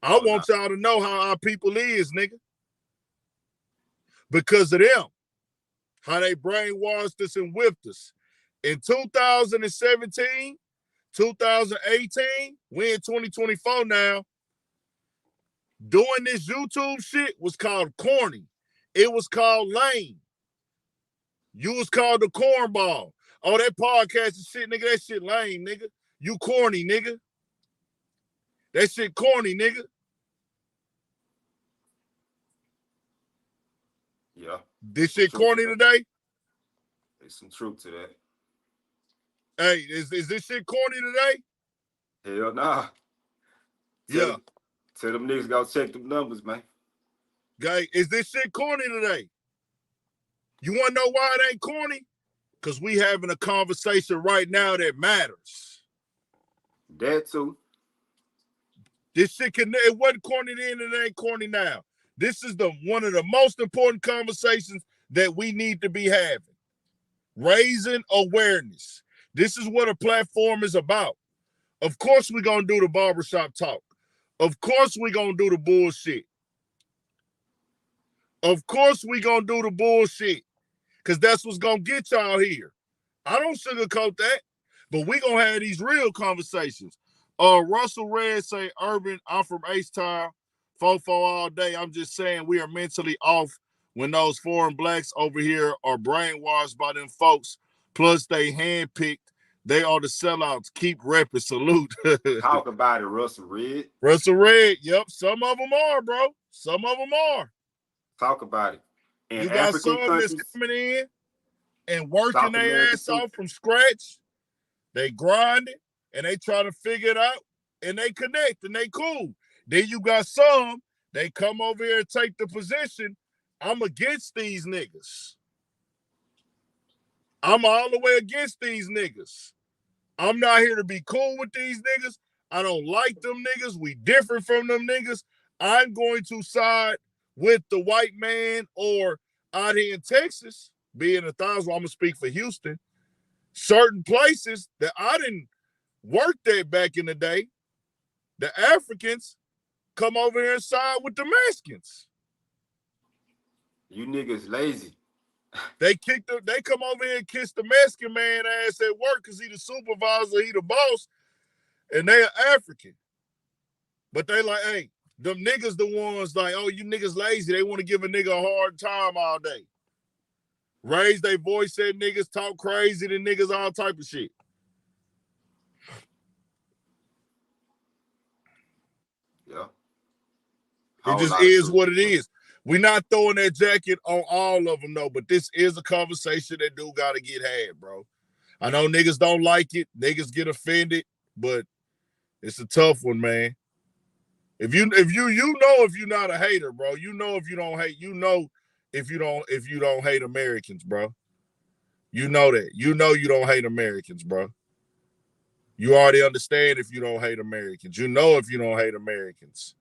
I want y'all to know how our people is, nigga. Because of them. how they brainwashed us and whipped us. In 2017, 2018, we in 2024 now. Doing this YouTube shit was called corny. It was called lame. You was called the cornball. Oh, that podcast and shit, nigga, that shit lame, nigga. You corny, nigga. That shit corny, nigga. Yeah. This shit corny today? There's some truth to that. Hey, is this shit corny today? Hell nah. Yeah. Tell them niggas go check them numbers, man. Guy, is this shit corny today? You want to know why it ain't corny? Because we having a conversation right now that matters. That too. This shit it wasn't corny then and it ain't corny now. This is one of the most important conversations that we need to be having. Raising awareness. This is what a platform is about. Of course we're going to do the barbershop talk. Of course we're going to do the bullshit. Of course we're going to do the bullshit. Because that's what's going to get y'all here. I don't sugarcoat that. But we going to have these real conversations. Russell Red say, Urban, I'm from H-Town. Fofo all day. I'm just saying we are mentally off when those foreign blacks over here are brainwashed by them folks. Plus they handpicked. They are the sellouts. Keep repping. Salute. Talk about it, Russell Red. Russell Red. Yep. Some of them are, bro. Some of them are. Talk about it. In you got African some countries, that's coming in and working South their America ass too. off from scratch. They grind it and they try to figure it out and they connect and they cool. Then you got some, they come over here and take the position. I'm against these niggas. I'm all the way against these niggas. I'm not here to be cool with these niggas. I don't like them niggas. We different from them niggas. I'm going to side with the white man, or out here in Texas, being 1,000, I'm going to speak for Houston, certain places that I didn't work at back in the day, the Africans come over here and side with the Mexicans. You niggas lazy. They come over here and kiss the Mexican man ass at work because he the supervisor, he the boss, and they are African. But they like, hey, them niggas the ones like, oh, you niggas lazy. They want to give a nigga a hard time all day. Raise their voice at niggas, talk crazy to niggas, all type of shit. Yeah. It just is what it is. We're not throwing that jacket on all of them, though, but this is a conversation that do got to get had, bro. I know niggas don't like it. Niggas get offended, but it's a tough one, man. If you know if you're not a hater, bro. You know if you don't hate. You know if you don't hate Americans, bro. You know that. You know you don't hate Americans, bro. You already understand if you don't hate Americans. You know if you don't hate Americans.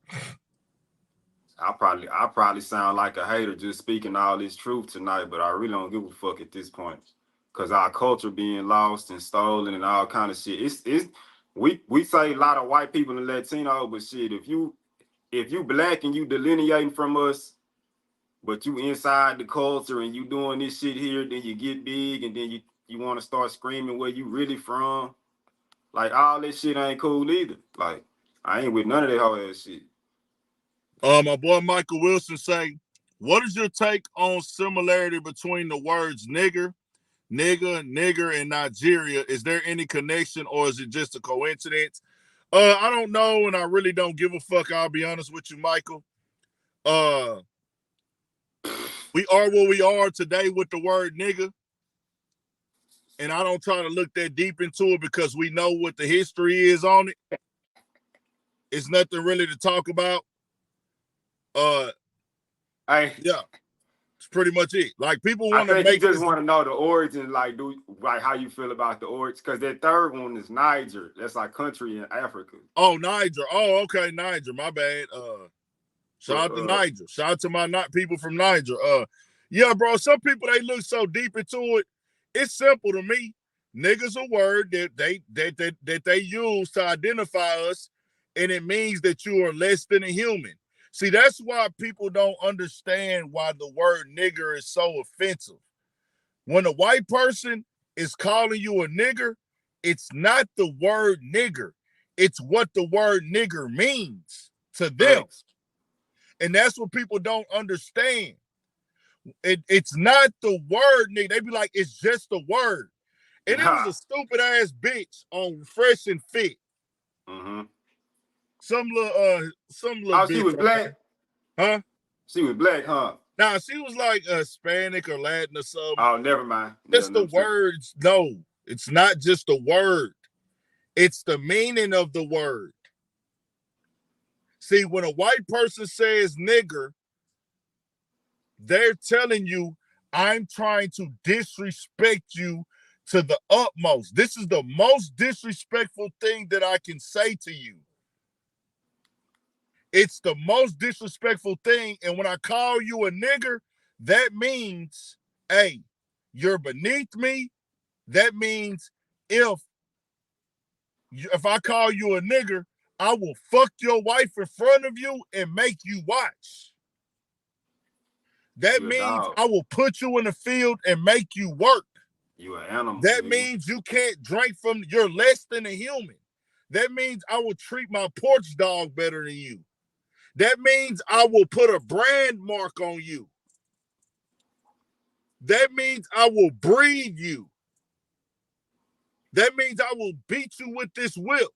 I probably sound like a hater just speaking all this truth tonight, but I really don't give a fuck at this point. Cause our culture being lost and stolen and all kind of shit. We say a lot of white people and Latino, but shit, if you black and you delineating from us, but you inside the culture and you doing this shit here, then you get big and then you want to start screaming where you really from. Like all this shit ain't cool either. Like I ain't with none of that whole ass shit. My boy Michael Wilson say, what is your take on similarity between the words nigger, and Nigeria? Is there any connection or is it just a coincidence? I don't know, and I really don't give a fuck. I'll be honest with you, Michael. We are what we are today with the word nigga. And I don't try to look that deep into it because we know what the history is on it. It's nothing really to talk about. Yeah, it's pretty much it. Like people want to make. You just want to know the origin, like how you feel about the origin, because that third one is Niger. That's like country in Africa. Oh, Niger. Oh, okay, Niger. My bad. Shout out to Niger. Shout out to my people from Niger. Yeah, bro. Some people they look so deep into it. It's simple to me. Nigga's a word that they use to identify us, and it means that you are less than a human. See, that's why people don't understand why the word nigger is so offensive. When a white person is calling you a nigger, it's not the word nigger. It's what the word nigger means to them. Facts. And that's what people don't understand. It's not the word nigga. They be like, it's just the word. And it was a stupid ass bitch on Fresh and Fit. Mm-hmm. Some little Oh, bitch. she was black? Huh? She was black, huh? Nah, she was like Hispanic or Latin or something. Oh, never mind. Just the words. No, it's not just the word. It's the meaning of the word. See, when a white person says nigger, they're telling you, I'm trying to disrespect you to the utmost. This is the most disrespectful thing that I can say to you. It's the most disrespectful thing. And when I call you a nigger, that means, hey, you're beneath me. That means if I call you a nigger, I will fuck your wife in front of you and make you watch. That means I will put you in the field and make you work. You an animal. That means you can't drink from, you're less than a human. That means I will treat my porch dog better than you. That means I will put a brand mark on you. That means I will breed you. That means I will beat you with this whip.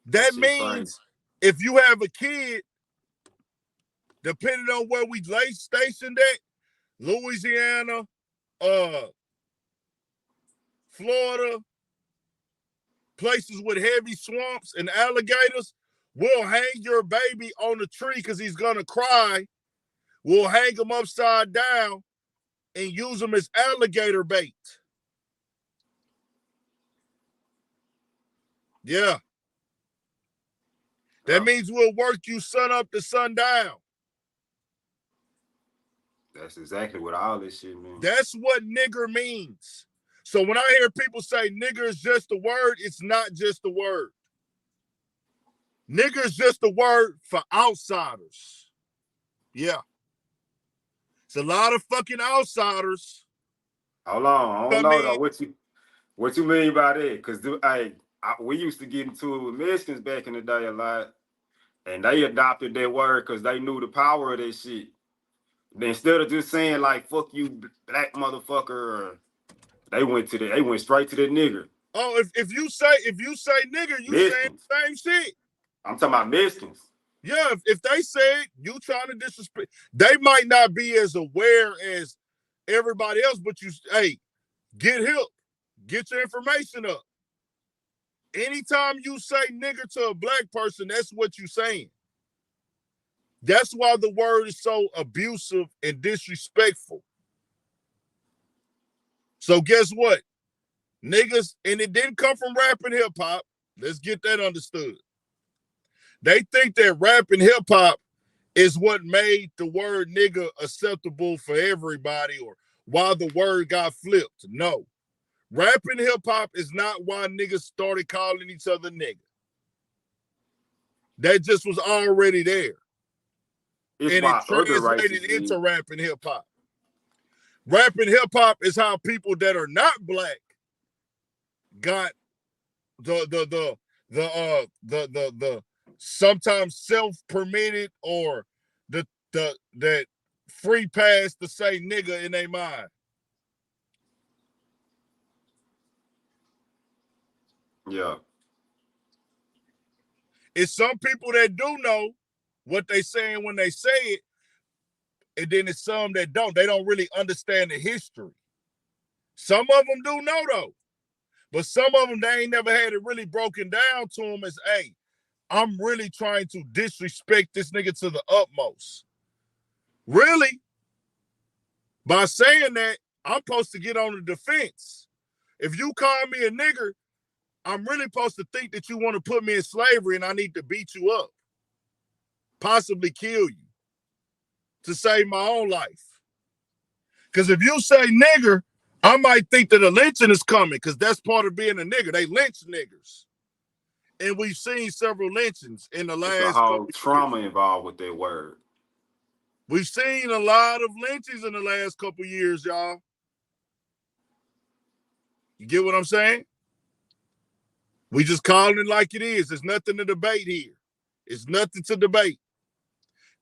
That means if you have a kid, depending on where we lay stationed at, Louisiana, Florida, places with heavy swamps and alligators, we'll hang your baby on a tree because he's gonna cry. We'll hang him upside down and use him as alligator bait. Yeah. That means we'll work you sun up to sundown. That's exactly what all this shit means. That's what nigger means. So when I hear people say nigger is just a word, it's not just a word. Nigger is just a word for outsiders. Yeah. It's a lot of fucking outsiders. Hold on. I don't know though. What you mean by that? Because we used to get into it with Mexicans back in the day a lot. And they adopted that word because they knew the power of that shit. Instead of just saying like "fuck you, black motherfucker," they went straight to that nigger. Oh, if you say nigger, you saying the same shit. I'm talking about Mexicans. Yeah, if they say it, you trying to disrespect. They might not be as aware as everybody else, but hey, get help, get your information up. Anytime you say nigger to a black person, that's what you're saying. That's why the word is so abusive and disrespectful. So guess what? Niggas, and it didn't come from rap and hip hop. Let's get that understood. They think that rap and hip hop is what made the word nigga acceptable for everybody or why the word got flipped. No. Rap and hip hop is not why niggas started calling each other nigga. That just was already there. It's and it translated into rap and hip hop. Rap and hip hop is how people that are not black got the sometimes self-permitted or that free pass to say nigga in their mind. Yeah. It's some people that do know what they saying when they say it, and then it's some that don't. They don't really understand the history. Some of them do know though, but some of them, they ain't never had it really broken down to them as, hey, I'm really trying to disrespect this nigga to the utmost. Really? By saying that, I'm supposed to get on the defense. If you call me a nigger, I'm really supposed to think that you want to put me in slavery and I need to beat you up, possibly kill you to save my own life. Because if you say nigger, I might think that a lynching is coming because that's part of being a nigger. They lynch niggers. And we've seen several lynchings in the last couple years. There's a whole trauma involved with that word. We've seen a lot of lynchings in the last couple years, y'all. You get what I'm saying? We just calling it like it is. There's nothing to debate here. It's nothing to debate.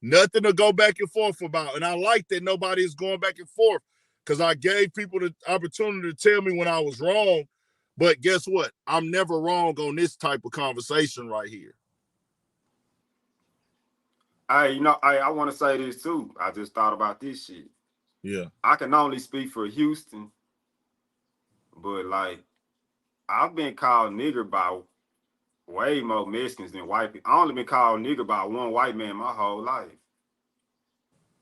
Nothing to go back and forth about. And I like that nobody is going back and forth because I gave people the opportunity to tell me when I was wrong. But guess what? I'm never wrong on this type of conversation right here. Hey, I want to say this too. I just thought about this shit. Yeah. I can only speak for Houston, but like I've been called nigger by way more Mexicans than white people. I only been called nigger by one white man my whole life.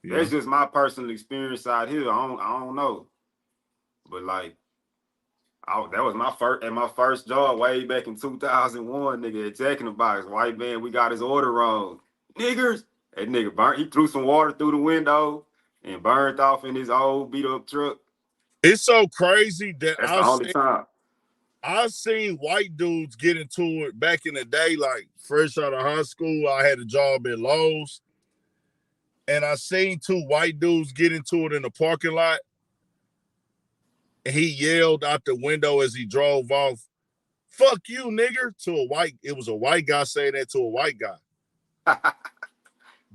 Yeah. That's just my personal experience out here. I don't know, but like that was my first job way back in 2001. Nigga at Jack in the Box, white man, we got his order wrong. Niggers, that nigga burnt. He threw some water through the window and burned off in his old beat up truck. It's so crazy that That's the only time. I've seen white dudes get into it back in the day, like fresh out of high school. I had a job at Lowe's, and I seen two white dudes get into it in the parking lot. And he yelled out the window as he drove off, "Fuck you, nigger," to a white. It was a white guy saying that to a white guy.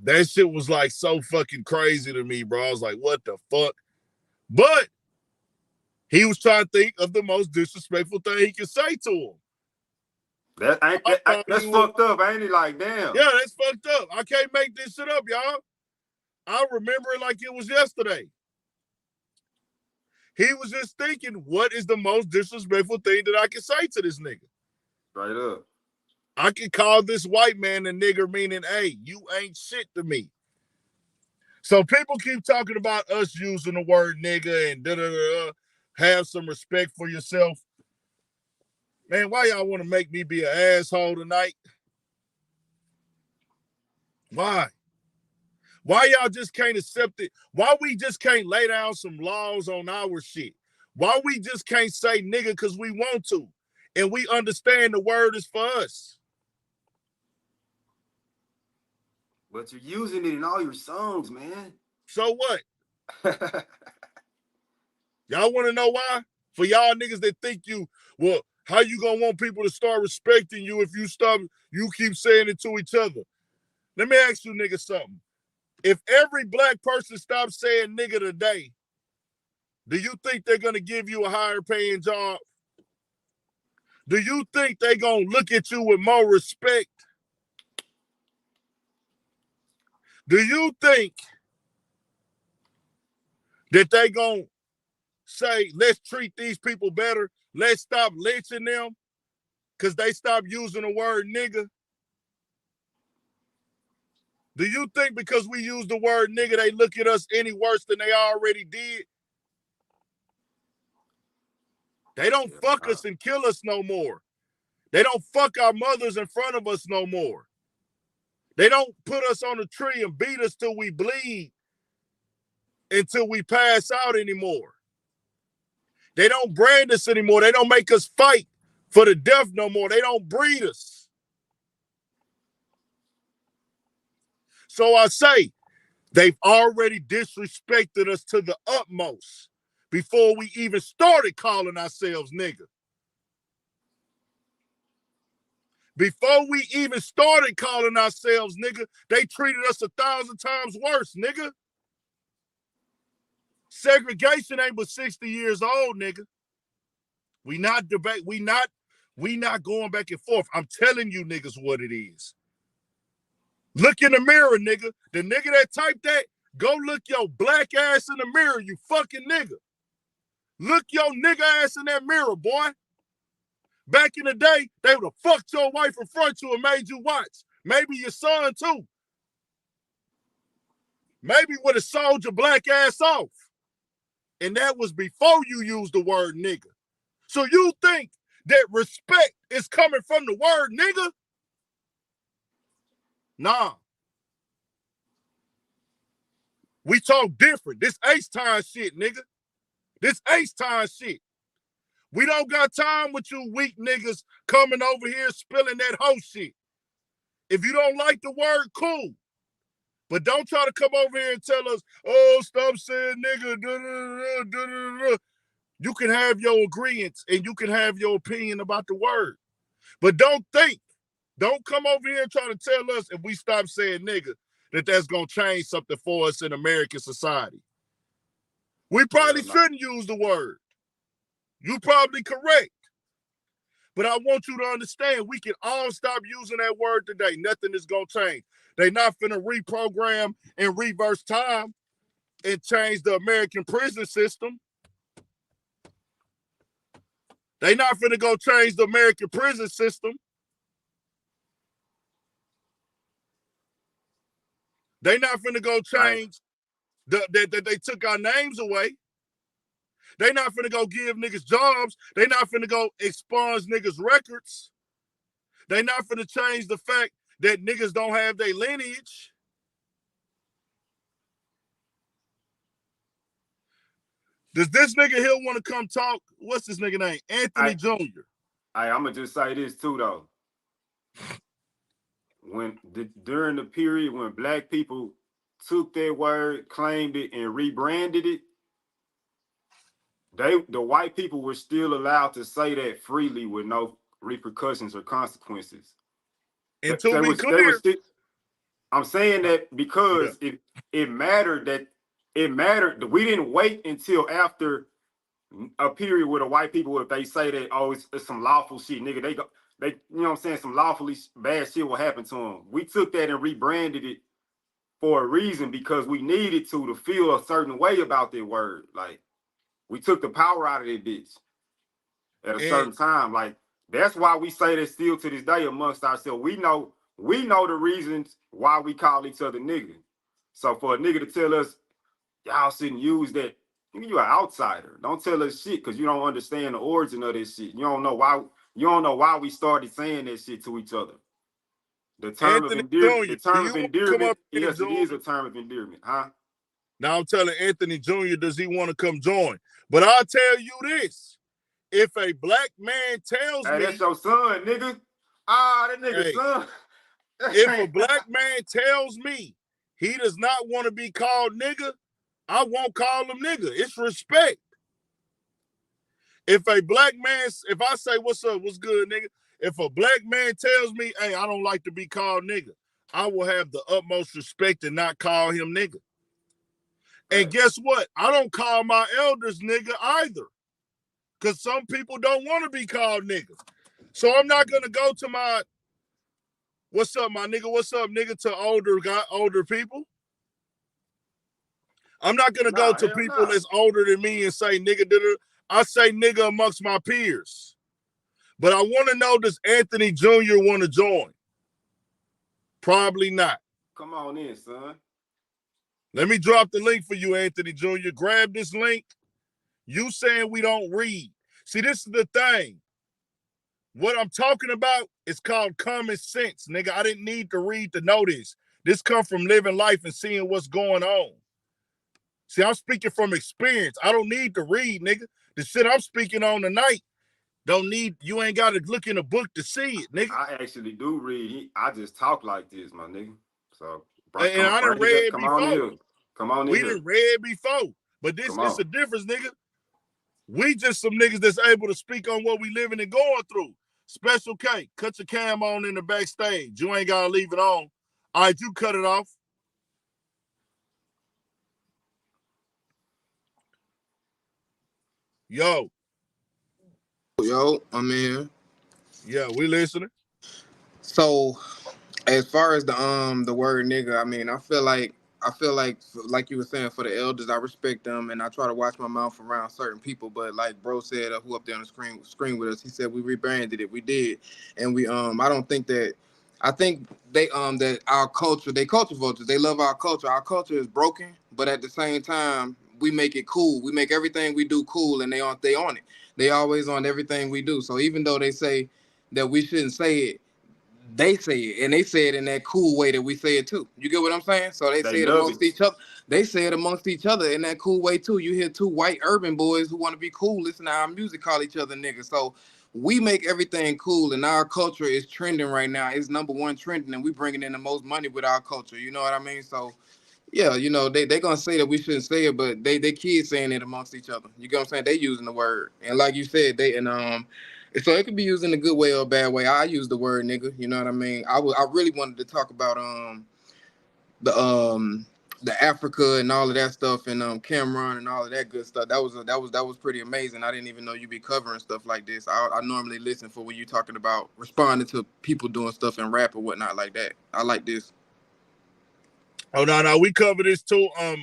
That shit was like so fucking crazy to me, bro. I was like, what the fuck? But he was trying to think of the most disrespectful thing he could say to him. That's fucked up, ain't it? Like, damn. Yeah, that's fucked up. I can't make this shit up, y'all. I remember it like it was yesterday. He was just thinking, what is the most disrespectful thing that I can say to this nigga? Straight up. I can call this white man a nigger, meaning, hey, you ain't shit to me. So people keep talking about us using the word nigga and da-da-da-da. Have some respect for yourself. Man, why y'all want to make me be an asshole tonight? Why? Why y'all just can't accept it? Why we just can't lay down some laws on our shit? Why we just can't say nigga because we want to? And we understand the word is for us. But you're using it in all your songs, man. So what? Y'all want to know why? For y'all niggas that think well, how you gonna want people to start respecting you if you keep saying it to each other? Let me ask you niggas something. If every black person stops saying nigga today, do you think they're gonna give you a higher paying job? Do you think they're gonna look at you with more respect? Do you think that they gonna say, let's treat these people better, let's stop lynching them because they stop using the word nigga? Do you think because we use the word nigga, they look at us any worse than they already did? They don't fuck us and kill us no more. They don't fuck our mothers in front of us no more. They don't put us on a tree and beat us till we bleed until we pass out anymore. They don't brand us anymore. They don't make us fight for the death no more. They don't breed us. So I say, they've already disrespected us to the utmost before we even started calling ourselves nigga. Before we even started calling ourselves nigga, they treated us 1,000 times worse, nigga. Segregation ain't but 60 years old, nigga. We not going back and forth. I'm telling you niggas what it is. Look in the mirror, nigga. The nigga that typed that, go look your black ass in the mirror, you fucking nigga. Look your nigga ass in that mirror, boy. Back in the day, they would have fucked your wife in front of you and made you watch. Maybe your son too. Maybe would have sold your black ass off. And that was before you used the word nigga. So you think that respect is coming from the word nigga? Nah. We talk different. This H-time shit, nigga. This H-time shit. We don't got time with you weak niggas coming over here spilling that hoe shit. If you don't like the word, cool. But don't try to come over here and tell us, oh, stop saying nigga. Da, da, da, da, da. You can have your agreements and you can have your opinion about the word. But don't come over here and try to tell us if we stop saying nigga that that's going to change something for us in American society. We probably shouldn't use the word. You're probably correct. But I want you to understand, we can all stop using that word today. Nothing is going to change. They're not finna reprogram and reverse time and change the American prison system. They not finna go change the American prison system. They not finna go change that they took our names away. They not finna go give niggas jobs. They not finna go expunge niggas records. They not finna change the fact that niggas don't have their lineage. Does this nigga here want to come talk? What's this nigga name? Anthony Jr. I'm gonna just say this too though. During the period when black people took their word, claimed it, and rebranded it, the white people were still allowed to say that freely with no repercussions or consequences. And to be clear, I'm saying that because it mattered that we didn't wait until after a period where the white people, if they say that, oh, it's some lawful shit, nigga, they you know what I'm saying, some lawfully bad shit will happen to them. We took that and rebranded it for a reason, because we needed to feel a certain way about that word. Like, we took the power out of that bitch at a certain time. Like, that's why we say that still to this day amongst ourselves. We know the reasons why we call each other nigga. So for a nigga to tell us, y'all shouldn't use that, you're an outsider. Don't tell us shit because you don't understand the origin of this shit. You don't know why we started saying that shit to each other. The term of endearment. Yes, it is a term of endearment, huh? Now I'm telling Anthony Jr., does he want to come join? But I'll tell you this. If a black man tells me... that's your son, nigga. That nigga's son. If a black man tells me he does not want to be called nigga, I won't call him nigga. It's respect. If a black man, if I say, what's up, what's good, nigga? If a black man tells me, hey, I don't like to be called nigga, I will have the utmost respect and not call him nigga. And guess what? I don't call my elders nigga either. Because some people don't want to be called nigga. So I'm not going to go to my, what's up, my nigga? What's up, nigga? To older people. I'm not going to go to people that's older than me and say nigga. I say nigga amongst my peers. But I want to know, does Anthony Jr. want to join? Probably not. Come on in, son. Let me drop the link for you, Anthony Jr. Grab this link. You saying we don't read. See, this is the thing. What I'm talking about is called common sense, nigga. I didn't need to read to know this. This come from living life and seeing what's going on. See, I'm speaking from experience. I don't need to read, nigga. The shit I'm speaking on tonight, you ain't got to look in a book to see it, nigga. I actually do read. I just talk like this, my nigga. So, and I done read before. Come on in. We done read before. But this is a difference, nigga. We just some niggas that's able to speak on what we living and going through. Special K, cut your cam on in the backstage. You ain't got to leave it on. All right, you cut it off. Yo, I'm in. Yeah, we listening. So, as far as the word nigga, I mean, I feel like you were saying, for the elders, I respect them and I try to watch my mouth around certain people. But like bro said, who up there on the screen with us, he said we rebranded it. We did, and we I don't think that. I think they that our culture, they culture vultures. They love our culture. Our culture is broken, but at the same time, we make it cool. We make everything we do cool, and they on it. They always on everything we do. So even though they say that we shouldn't say it, they say it, and they say it in that cool way that we say it too. You get what I'm saying? So they say it amongst each other. They say it amongst each other in that cool way too. You hear two white urban boys who want to be cool, listen to our music, call each other niggas. So we make everything cool, and our culture is trending right now. It's #1 trending, and we bringing in the most money with our culture. You know what I mean? So yeah, you know, they gonna say that we shouldn't say it, but they kids saying it amongst each other. You get what I'm saying? They using the word, and like you said, so it could be used in a good way or a bad way. I use the word nigga. You know what I mean? I really wanted to talk about the the Africa and all of that stuff, and Cameron and all of that good stuff. That was pretty amazing. I didn't even know you'd be covering stuff like this. I normally listen for when you're talking about responding to people doing stuff in rap or whatnot like that. I like this. Oh no, we cover this too. Yeah.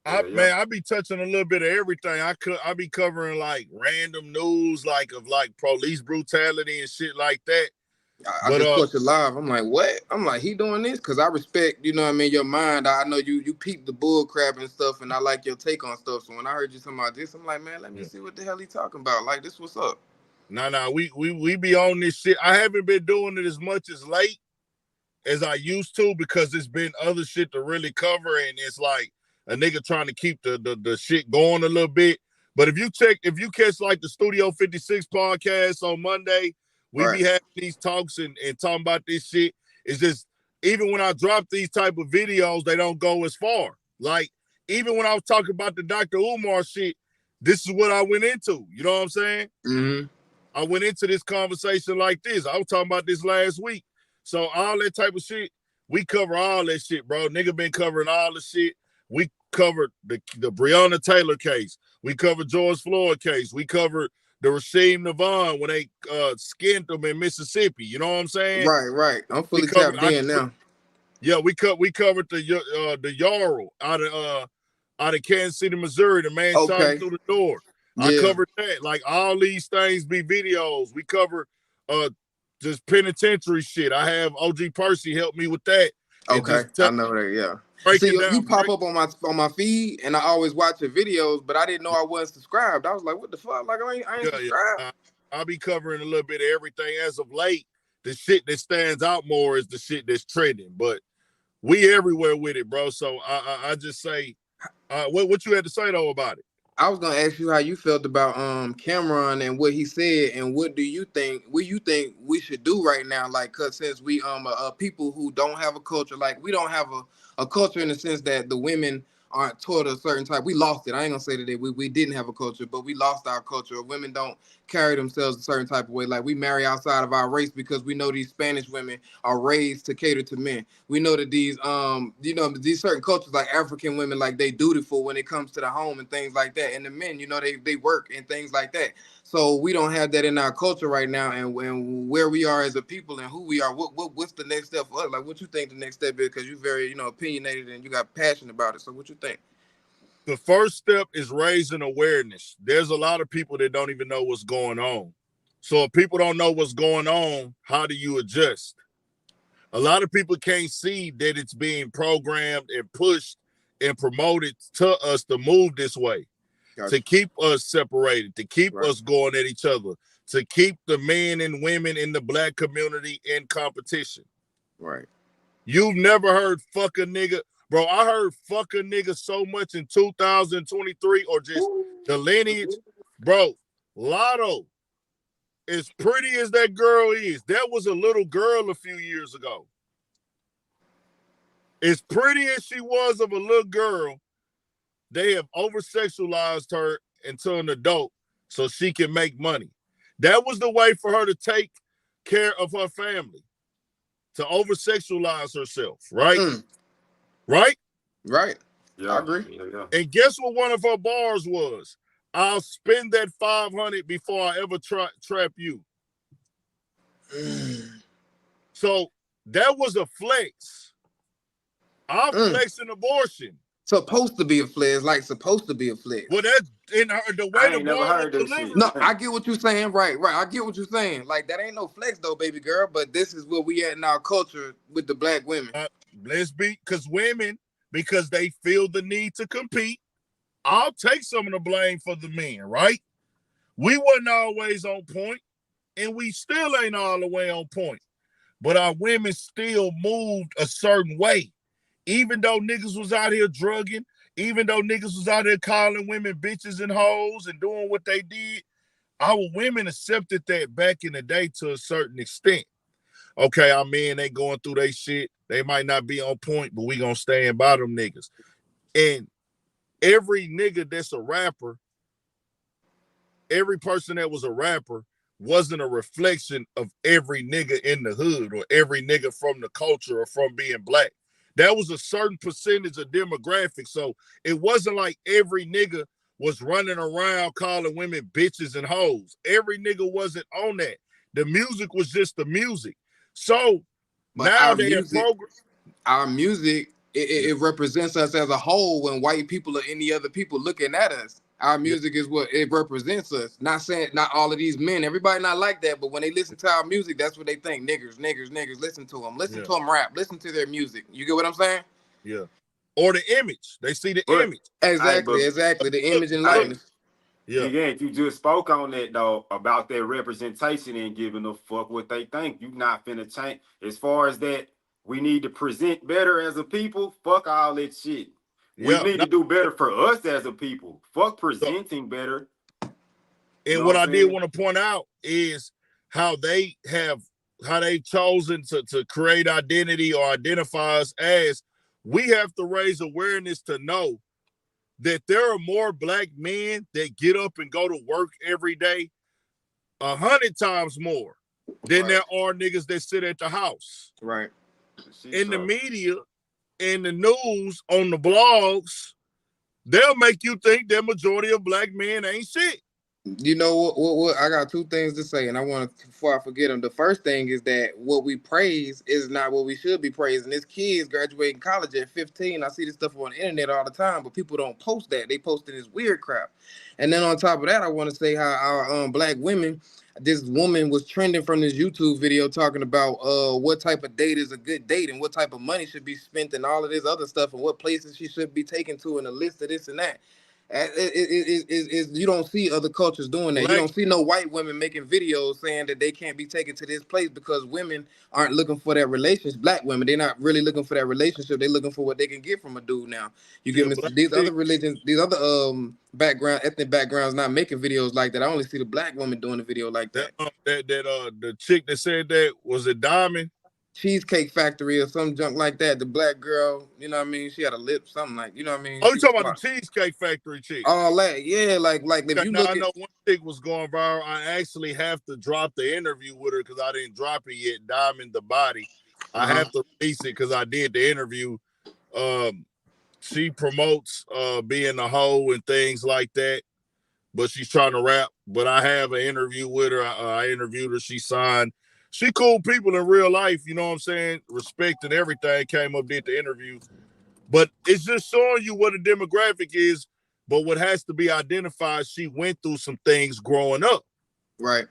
Man, I be touching a little bit of everything. I be covering like random news, like of like police brutality and shit like that. I just watched it live. I'm like, what? I'm like, he doing this? Because I respect, you know what I mean, your mind. I know you peep the bull crap and stuff, and I like your take on stuff. So when I heard you talking about this, I'm like, man, let me see what the hell he talking about. Like, this what's up? No, we be on this shit. I haven't been doing it as much as late as I used to because it's been other shit to really cover, and it's like a nigga trying to keep the shit going a little bit. But if you catch like the Studio 56 podcast on Monday, we be having these talks and talking about this shit. It's just, even when I drop these type of videos, they don't go as far. Like, even when I was talking about the Dr. Umar shit, this is what I went into. You know what I'm saying? Mm-hmm. I went into this conversation like this. I was talking about this last week. So all that type of shit, we cover all that shit, bro. Nigga been covering all the shit. We covered the Breonna Taylor case. We covered George Floyd case. We covered the Rasheem Navon when they skinned them in Mississippi. You know what I'm saying? Right. I'm fully tapped in now. Yeah, we covered the Yarl out of Kansas City, Missouri. The man shot him through the door. Yeah. I covered that. Like, all these things be videos. We cover just penitentiary shit. I have OG Percy help me with that. Okay, I know that. Yeah. See, you pop up on my feed, and I always watch your videos, but I didn't know I wasn't subscribed. I was like, what the fuck? Like, I ain't subscribed. Yeah. I'll be covering a little bit of everything. As of late, the shit that stands out more is the shit that's trending. But we everywhere with it, bro. So I just say, what you had to say though about it? I was gonna ask you how you felt about Cameron and what he said, and what do you think? What you think we should do right now? Like, cause since we people who don't have a culture, like we don't have a culture in the sense that the women aren't taught a certain type. We lost it. I ain't gonna say that we didn't have a culture, but we lost our culture. Women don't carry themselves a certain type of way. Like, we marry outside of our race because we know these Spanish women are raised to cater to men. We know that these these certain cultures, like African women, like they dutiful when it comes to the home and things like that. And the men, you know, they work and things like that. So we don't have that in our culture right now, and where we are as a people and who we are. What's the next step for us? Like, what you think the next step is? Because you're very, opinionated and you got passion about it. So what you think? The first step is raising awareness. There's a lot of people that don't even know what's going on. So if people don't know what's going on, how do you adjust? A lot of people can't see that it's being programmed and pushed and promoted to us to move this way. Gotcha. To keep us separated, to keep us going at each other, to keep the men and women in the Black community in competition. Right. You've never heard fuck a nigga. Bro, I heard fuck a nigga so much in 2023, or just the lineage. Bro, Lotto, as pretty as that girl is, that was a little girl a few years ago. As pretty as she was of a little girl, they have over-sexualized her into an adult so she can make money. That was the way for her to take care of her family, to over-sexualize herself, right? Right? Right. Yeah, I agree. Yeah. And guess what one of her bars was? I'll spend that $500 before I ever trap you. So that was a flex. I'm flexing abortion. Supposed to be a flex, like supposed to be a flex. Well, that's in the way the bar was delivered. No, I get what you're saying. Right. I get what you're saying. Like, that ain't no flex though, baby girl. But this is where we at in our culture with the Black women. Because women, because they feel the need to compete, I'll take some of the blame for the men, right? We wasn't always on point, and we still ain't all the way on point. But our women still moved a certain way. Even though niggas was out here drugging, even though niggas was out here calling women bitches and hoes and doing what they did, our women accepted that back in the day to a certain extent. Okay, our men, they going through their shit. They might not be on point, but we gonna stand by them niggas. And every nigga that's a rapper, every person that was a rapper wasn't a reflection of every nigga in the hood or every nigga from the culture or from being black. That was a certain percentage of demographic. So it wasn't like every nigga was running around calling women bitches and hoes. Every nigga wasn't on that. The music was just the music. So But now they have our music, it represents us as a whole when white people or any other people looking at us. Our music is what it represents us. Not saying not all of these men, everybody not like that, but when they listen to our music, that's what they think. Niggers, niggers, niggers. Listen to them. Listen to them rap. Listen to their music. You get what I'm saying? Yeah. Or the image. They see the image. Exactly, exactly. The image and likeness. Yeah. Again, you just spoke on that though about their representation and giving a fuck what they think. You not finna change as far as that. We need to present better as a people. Fuck all that shit. We need to do better for us as a people. Fuck presenting better. And what I did want to point out is how they've chosen to create identity or identify us as. We have to raise awareness to know that there are more black men that get up and go to work every day 100 times more than there are niggas that sit at the house. Right. In the media, in the news, on the blogs, they'll make you think that majority of black men ain't shit. You know what? I got two things to say, and I want to, before I forget them. The first thing is that what we praise is not what we should be praising. This kids graduating college at 15. I see this stuff on the internet all the time, but people don't post that. They posting this weird crap. And then on top of that, I want to say how our black women. This woman was trending from this YouTube video talking about what type of date is a good date and what type of money should be spent and all of this other stuff and what places she should be taken to and a list of this and that. You don't see other cultures doing that. You don't see no white women making videos saying that they can't be taken to this place because women aren't looking for that relationship. Black women, they're not really looking for that relationship. They're looking for what they can get from a dude now. You get me? These other religions, these other ethnic backgrounds not making videos like that. I only see the black woman doing a video like that. The chick that said that, was it Diamond? Cheesecake Factory or some junk like that. The black girl, you know what I mean? She had a lip, something like, you know what I mean? Oh, you talking about the Cheesecake Factory chick? Oh, yeah, like if you look I know one chick was going viral. I actually have to drop the interview with her because I didn't drop it yet. Diamond the Body. I have to release it because I did the interview. She promotes being a hoe and things like that, but she's trying to rap. But I have an interview with her. I interviewed her. She signed. She cool people in real life, you know what I'm saying? Respect and everything, came up, did the interview. But it's just showing you what a demographic is. But what has to be identified, she went through some things growing up. Right.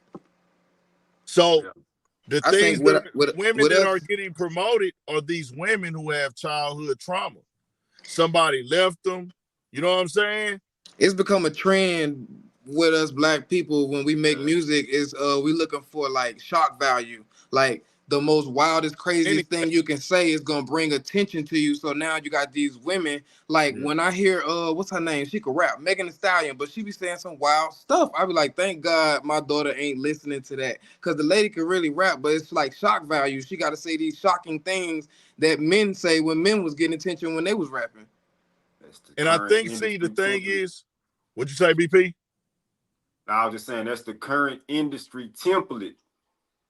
So the things that women that are are getting promoted are these women who have childhood trauma. Somebody left them. You know what I'm saying? It's become a trend with us black people when we make music is we looking for like shock value, like the most wildest, craziest thing you can say is gonna bring attention to you. So now you got these women like when I hear what's her name? She could rap, Megan Thee Stallion, but she be saying some wild stuff. I be like, thank God my daughter ain't listening to that, because the lady can really rap, but it's like shock value. She got to say these shocking things that men say when men was getting attention when they was rapping. And I think, see, the thing is, what'd you say, BP? I was just saying that's the current industry template.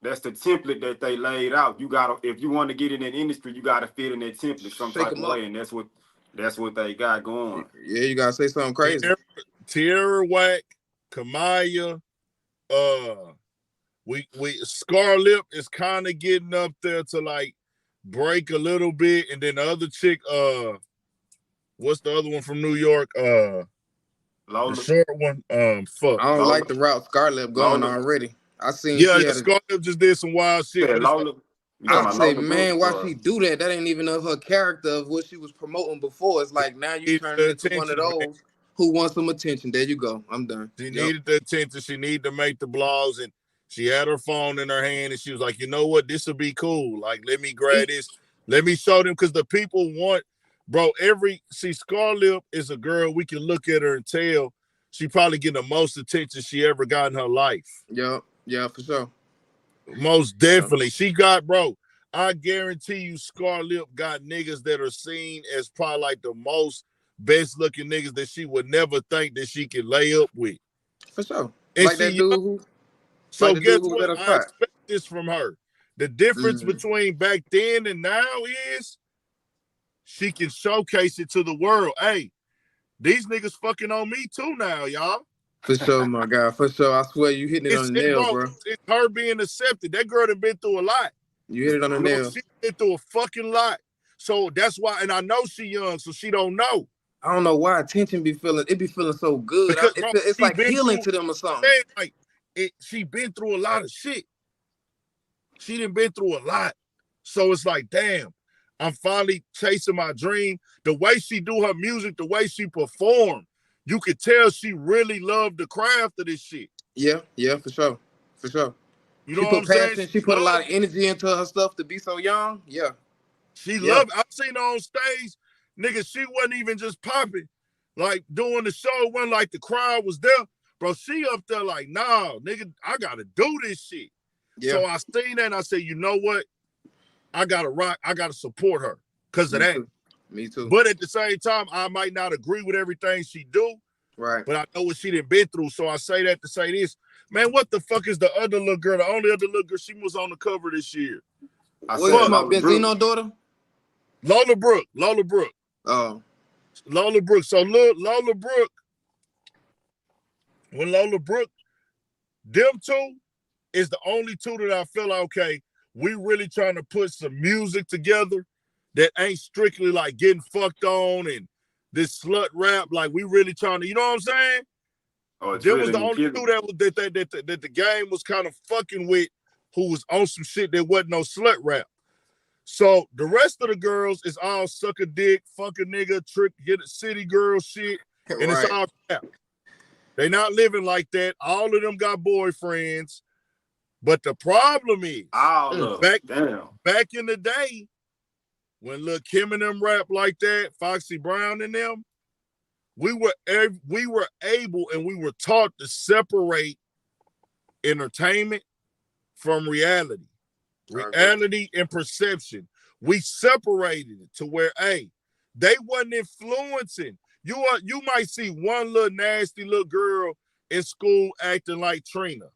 That's the template that they laid out. You gotta, if you want to get in that industry, you gotta fit in that template some type of way, and that's what they got going. Yeah, you gotta say something crazy. Tierra Whack, Kamaya, Scarlett is kind of getting up there to like break a little bit, and then the other chick, what's the other one from New York? Lola. The short one, fuck. I don't like the route Scarlett going already. I seen. Yeah, Scarlett just did some wild shit. Yeah, Lola. I say, man, why she do that? That ain't even of her character of what she was promoting before. It's like now you turn into one of those who wants some attention. There you go. I'm done. She needed the attention. She needed to make the blogs, and she had her phone in her hand, and she was like, you know what? This will be cool. Like, let me grab this. Let me show them, because the people want, bro, see, Scarlett is a girl, we can look at her and tell she probably getting the most attention she ever got in her life. Yeah, for sure. Most definitely. She got, bro, I guarantee you Scarlett got niggas that are seen as probably like the most best looking niggas that she would never think that she could lay up with. For sure. And Like she that dude who so like the guess dude who what? let her I shot. expect this from her. The difference between back then and now is she can showcase it to the world. Hey, these niggas fucking on me too now, y'all. For sure, my guy. For sure. I swear you hitting it on the nail, bro. It's her being accepted. That girl done been through a lot. You hit it on the Bro, nail. she been through a fucking lot. So that's why, and I know she young, so she don't know. I don't know why attention be feeling so good. Because, bro, It's she like been healing through- to them or something. Like she been through a lot of shit. She done been through a lot. So it's like, damn, I'm finally chasing my dream. The way she do her music, the way she perform, you could tell she really loved the craft of this shit. Yeah, for sure. For sure. You know She what I'm put passion, saying? she put a lot of energy into her stuff to be so young. Yeah. She loved it. I've seen her on stage. Nigga, she wasn't even just popping. Like doing the show, it wasn't like the crowd was there. Bro, she up there like, nah, nigga, I gotta do this shit. Yeah. So I seen that and I said, you know what? I gotta support her because of that. Me too. But at the same time, I might not agree with everything she do. Right. But I know what she done been through. So I say that to say this. Man, what the fuck is the other little girl? The only other little girl, she was on the cover this year. What you talking about, Benzino daughter? Lola Brooke. Oh. Lola Brooke. So look, Lola Brooke, when Lola Brooke, them two is the only two that I feel like, okay, we really trying to put some music together that ain't strictly like getting fucked on and this slut rap. Like we really trying to, you know what I'm saying? Oh, There was the only two that the game was kind of fucking with, who was on some shit that wasn't no slut rap. So the rest of the girls is all suck a dick, fuck a nigga, trick, get a city girl shit, and it's all crap. They not living like that. All of them got boyfriends. But the problem is, back in the day, when Lil' Kim and them rap like that, Foxy Brown and them, we were able and we were taught to separate entertainment from reality. Reality and perception. We separated it to where, hey, they wasn't influencing. You might see one little nasty little girl in school acting like Trina.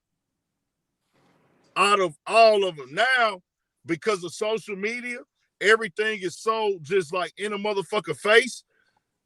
Out of all of them. Now, because of social media, everything is so just like in a motherfucker face.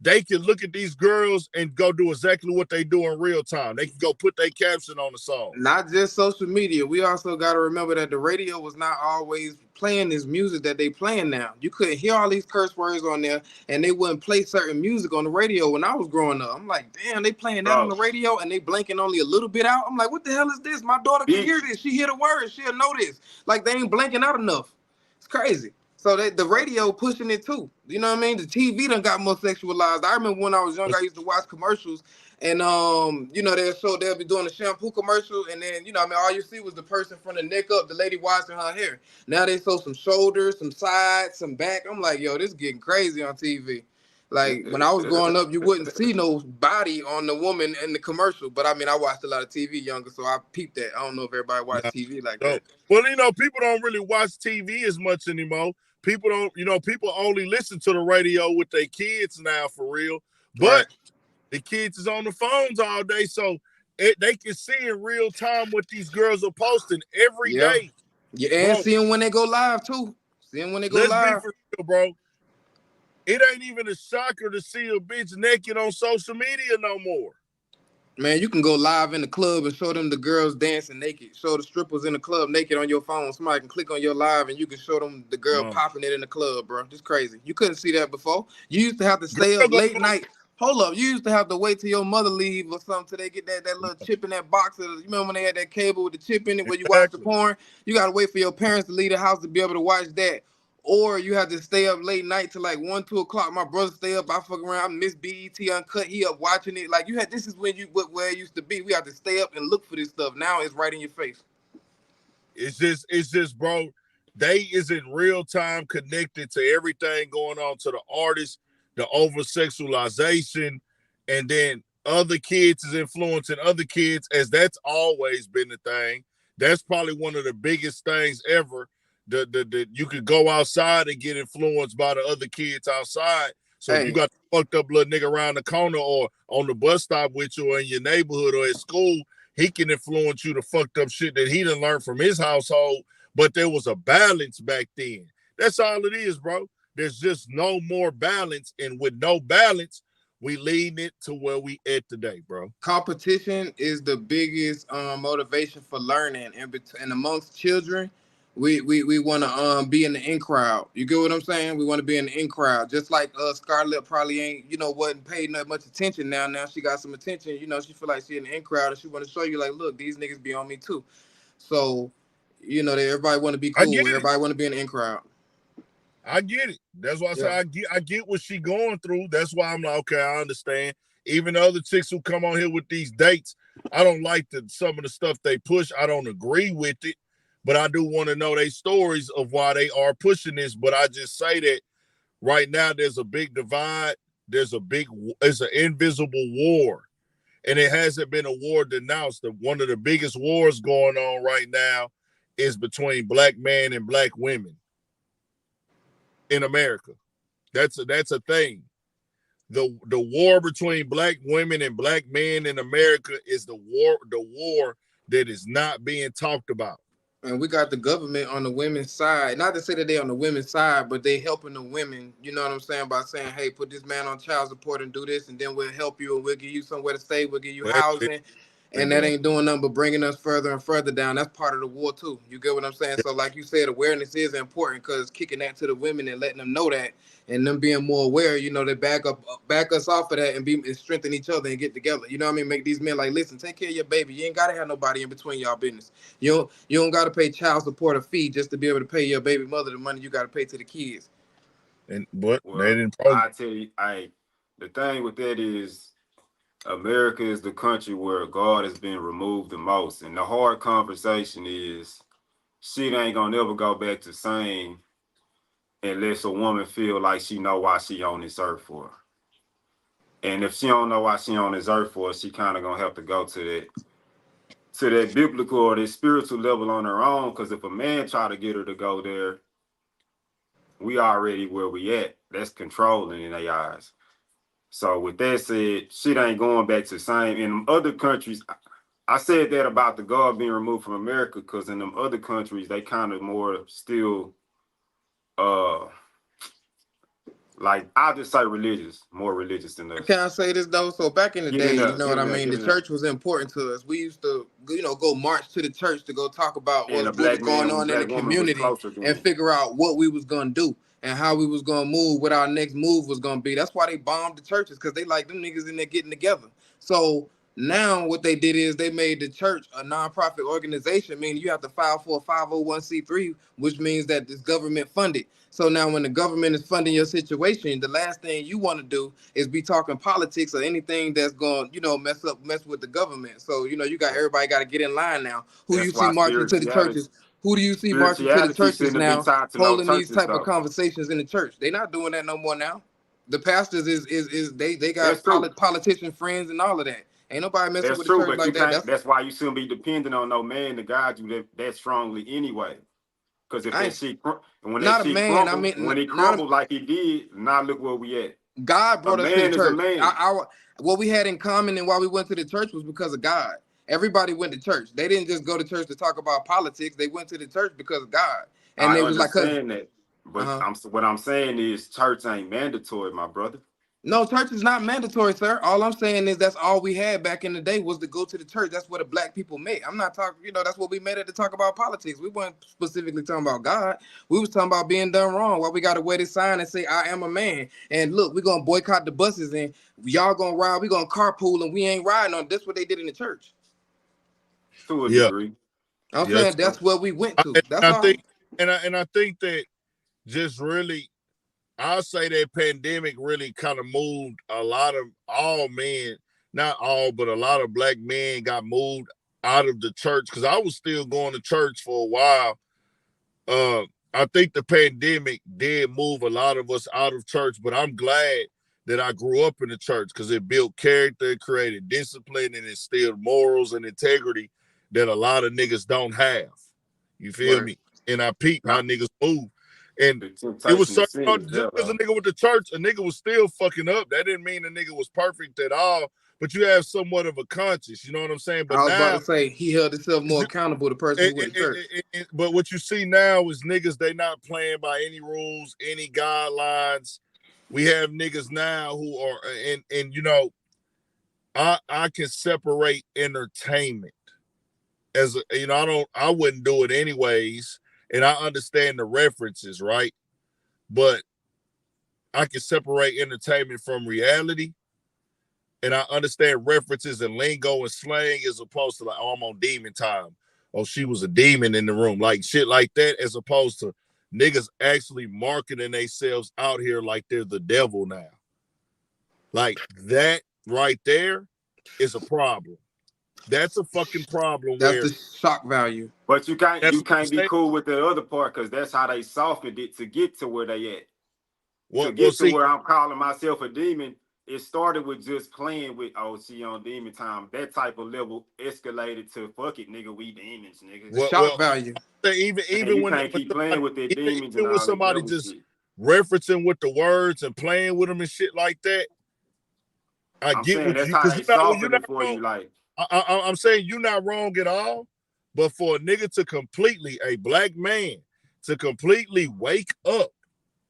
They can look at these girls and go do exactly what they do in real time. They can go put their caption on the song. Not just social media. We also got to remember that the radio was not always playing this music that they playing now. You couldn't hear all these curse words on there, and they wouldn't play certain music on the radio when I was growing up. I'm like, damn, they playing that on the radio, and they blanking only a little bit out. I'm like, what the hell is this? My daughter can hear this. She hear the words. She'll know this. Like, they ain't blanking out enough. It's crazy. So the radio pushing it too. You know what I mean? The TV done got more sexualized. I remember when I was young, I used to watch commercials, and you know, they'll be doing a shampoo commercial, and then, you know, I mean, all you see was the person from the neck up, the lady washing her hair. Now they show some shoulders, some sides, some back. I'm like, yo, this is getting crazy on TV. Like, when I was growing up, you wouldn't see no body on the woman in the commercial. But I mean, I watched a lot of TV younger, so I peeped that. I don't know if everybody watched TV like that. Well, you know, people don't really watch TV as much anymore. People don't, you know, people only listen to the radio with their kids now for real. But the kids is on the phones all day, so they can see in real time what these girls are posting every day. Yeah, and seeing when they go live too. Seeing when they go live. Let's be for real, bro. It ain't even a shocker to see a bitch naked on social media no more. Man, you can go live in the club and show them the girls dancing naked. Show the strippers in the club naked on your phone. Somebody can click on your live and you can show them the girl popping it in the club, bro. It's crazy. You couldn't see that before. You used to have to stay up late night. Hold up. You used to have to wait till your mother leave or something till they get that little chip in that box. You remember when they had that cable with the chip in it where you watch the porn? You got to wait for your parents to leave the house to be able to watch that. Or you have to stay up late night till like 1, 2 o'clock. My brother stay up. I fuck around. I miss BET Uncut. He up watching it. Like this is when where it used to be. We have to stay up and look for this stuff. Now it's right in your face. It's just, bro. They is in real time connected to everything going on, to the artist, the over sexualization, and then other kids is influencing other kids, as that's always been the thing. That's probably one of the biggest things ever. The you could go outside and get influenced by the other kids outside. So if you Hey, got the fucked up little nigga around the corner or on the bus stop with you or in your neighborhood or at school, he can influence you to fucked up shit that he didn't learn from his household. But there was a balance back then. That's all it is, bro. There's just no more balance. And with no balance, we leading it to where we at today, bro. competition is the biggest motivation for learning, and amongst children, we want to be in the in crowd. You get what I'm saying? We want to be in the in crowd. Just like Scarlett probably ain't, wasn't paid that much attention. Now she got some attention. She feel like she in the in crowd, and she want to show you like, look, these niggas be on me too. So, that everybody want to be I cool. get it. Everybody want to be in the in crowd. I get it. That's why I Yeah. say I get what she going through. That's why I'm like, okay, I understand. Even the other chicks who come on here with these dates, I don't like some of the stuff they push. I don't agree with it, but I do want to know their stories of why they are pushing this. But I just say that right now there's a big divide. It's an invisible war, and it hasn't been a war denounced. One of the biggest wars going on right now is between black men and black women in America. That's a thing. The war between black women and black men in America is the war that is not being talked about. And we got the government on the women's side. Not to say that they on the women's side, but they helping the women, you know what I'm saying, by saying, hey, put this man on child support and do this, and then we'll help you and we'll give you somewhere to stay, we'll give you housing. And that ain't doing nothing but bringing us further and further down. That's part of the war too. You get what I'm saying? So like you said, awareness is important, because kicking that to the women and letting them know that, and them being more aware, they back us off of that and strengthen each other and get together. You know what I mean? Make these men like, listen, take care of your baby. You ain't gotta have nobody in between y'all business. You don't gotta pay child support or fee just to be able to pay your baby mother the money you gotta pay to the kids. But they didn't. I tell you, the thing with that is, America is the country where God has been removed the most. And the hard conversation is, shit ain't gonna never go back to same unless a woman feel like she know why she on this earth for. And if she don't know why she on this earth for, she kind of gonna have to go to that biblical or that spiritual level on her own. Because if a man try to get her to go there, we already where we at. That's controlling in their eyes. So with that said, shit ain't going back to the same. In other countries, I said that about the God being removed from America, because in them other countries, they kind of more still, like, I'll just say more religious than us. Can I say this though? So back in the day, you know what I mean? The church was important to us. We used to, go march to the church to go talk about what was going on in the community and figure out what we was gonna do and how we was gonna move, what our next move was gonna be. That's why they bombed the churches, because they like them niggas in there getting together. So now what they did is they made the church a nonprofit organization, meaning you have to file for a 501c3, which means that it's government funded. So now when the government is funding your situation, the last thing you want to do is be talking politics or anything that's going, mess with the government. So, everybody got to get in line now. Who do you see marching to the churches? Who do you see marching to the churches now, holding these type of conversations in the church? They're not doing that no more now. The pastors they got politician friends and all of that. Ain't nobody messing with the church like that. That's why you shouldn't be dependent on no man to guide you that strongly anyway. Because if that shit, when that shit crumbled, when he crumbled like he did, now look where we at. God brought us to the church. What we had in common and why we went to the church was because of God. Everybody went to church. They didn't just go to church to talk about politics. They went to the church because of God. And they was like, that. But what I'm saying is, church ain't mandatory, my brother. No, church is not mandatory, sir. All I'm saying is that's all we had back in the day was to go to the church. That's what the black people met. I'm not talking, that's what we met at to talk about politics. We weren't specifically talking about God. We was talking about being done wrong. Why we got to wear this sign and say, I am a man. And look, we're going to boycott the buses and y'all going to ride. We're going to carpool and we ain't riding on. That's what they did in the church. To a degree. I'm saying that's where we went to. That's all. I think that just really, I'll say that pandemic really kind of moved a lot of all men, not all, but a lot of black men got moved out of the church, because I was still going to church for a while. I think the pandemic did move a lot of us out of church, but I'm glad that I grew up in the church because it built character, it created discipline, and instilled morals and integrity that a lot of niggas don't have. You feel me? And I peep how niggas move. And it was so, just because a nigga went to church, a nigga was still fucking up. That didn't mean the nigga was perfect at all. But you have somewhat of a conscience, you know what I'm saying? But I was now, about to say he held himself more accountable. The person who went to church. But what you see now is niggas, they not playing by any rules, any guidelines. We have niggas now who are, and you know, I can separate entertainment as a, you know, I wouldn't do it anyways, and I understand the references, right? But I can separate entertainment from reality. And I understand references and lingo and slang as opposed to like, oh, I'm on demon time. Oh, she was a demon in the room. Like shit like that, as opposed to niggas actually marketing themselves out here like they're the devil now. Like that right there is a problem. That's a fucking problem. That's the shock value. But you can't be cool with the other part because that's how they softened it to get to where they at. To get to where I'm calling myself a demon. It started with just playing with, oh, she on demon time. That type of level escalated to, fuck it, nigga, we demons, nigga. The shock value. Even you when can't keep playing with their demons, even with somebody just shit. Referencing with the words and playing with them and shit like that, I'm get what you, because you're not wrong. You like. I'm saying you're not wrong at all, but for a nigga to completely, a black man to completely wake up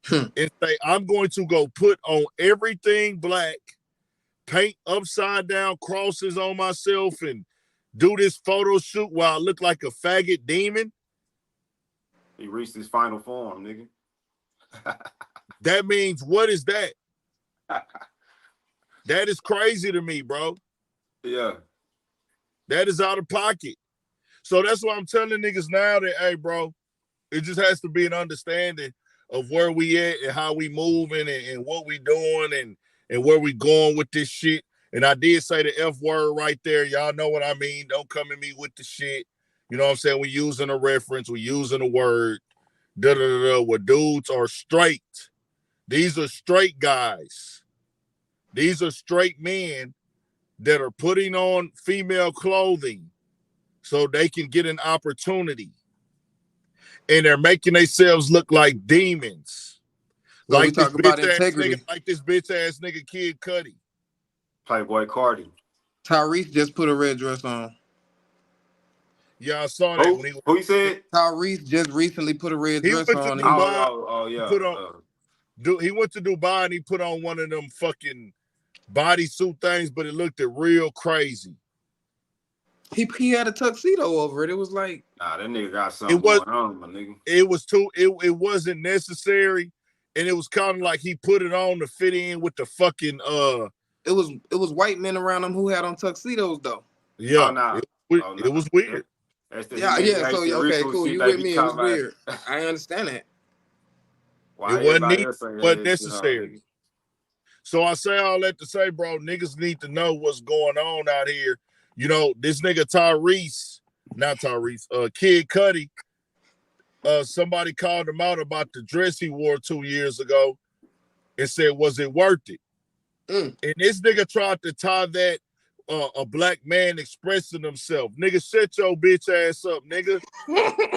and say, I'm going to go put on everything black, paint upside down crosses on myself, and do this photo shoot while I look like a faggot demon. He reached his final form, nigga. That means, what is that? That is crazy to me, bro. Yeah. That is out of pocket. So that's why I'm telling niggas now that, hey, bro, it just has to be an understanding of where we at and how we moving and what we doing and where we going with this shit. And I did say the F word right there. Y'all know what I mean. Don't come at me with the shit. You know what I'm saying? We using a reference. We using a word. Where dudes are straight. These are straight guys. These are straight men that are putting on female clothing so they can get an opportunity. And they're making themselves look like demons. So like, this bitch ass nigga Kid Cudi. Playboy Cardi. Tyrese just put a red dress on. Yeah, I saw that. Who he said? Tyrese just recently put a red dress on. Yeah. He went to Dubai and he put on one of them fucking bodysuit things, but it looked real crazy. He had a tuxedo over it. It was like, nah, that nigga got something going on, my nigga. It was it wasn't necessary, and it was kind of like he put it on to fit in with the fucking It was white men around him who had on tuxedos though. Yeah, it was weird. Yeah. So okay, cool. You with me? It was weird. I understand that. It wasn't necessary. So I say all that to say, bro, niggas need to know what's going on out here. You know, this nigga Kid Cudi, somebody called him out about the dress he wore 2 years ago and said, was it worth it? And this nigga tried to tie that a black man expressing himself. Nigga, shut your bitch ass up, nigga.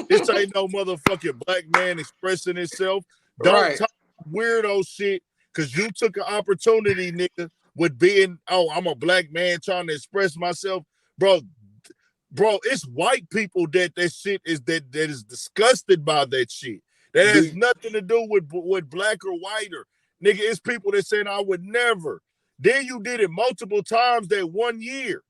This ain't no motherfucking black man expressing himself. Don't talk weirdo shit, because you took an opportunity, nigga, with being, I'm a black man trying to express myself. Bro, it's white people that shit is that is disgusted by that shit. That has nothing to do with black or white or nigga. It's people that saying I would never. Then you did it multiple times that 1 year.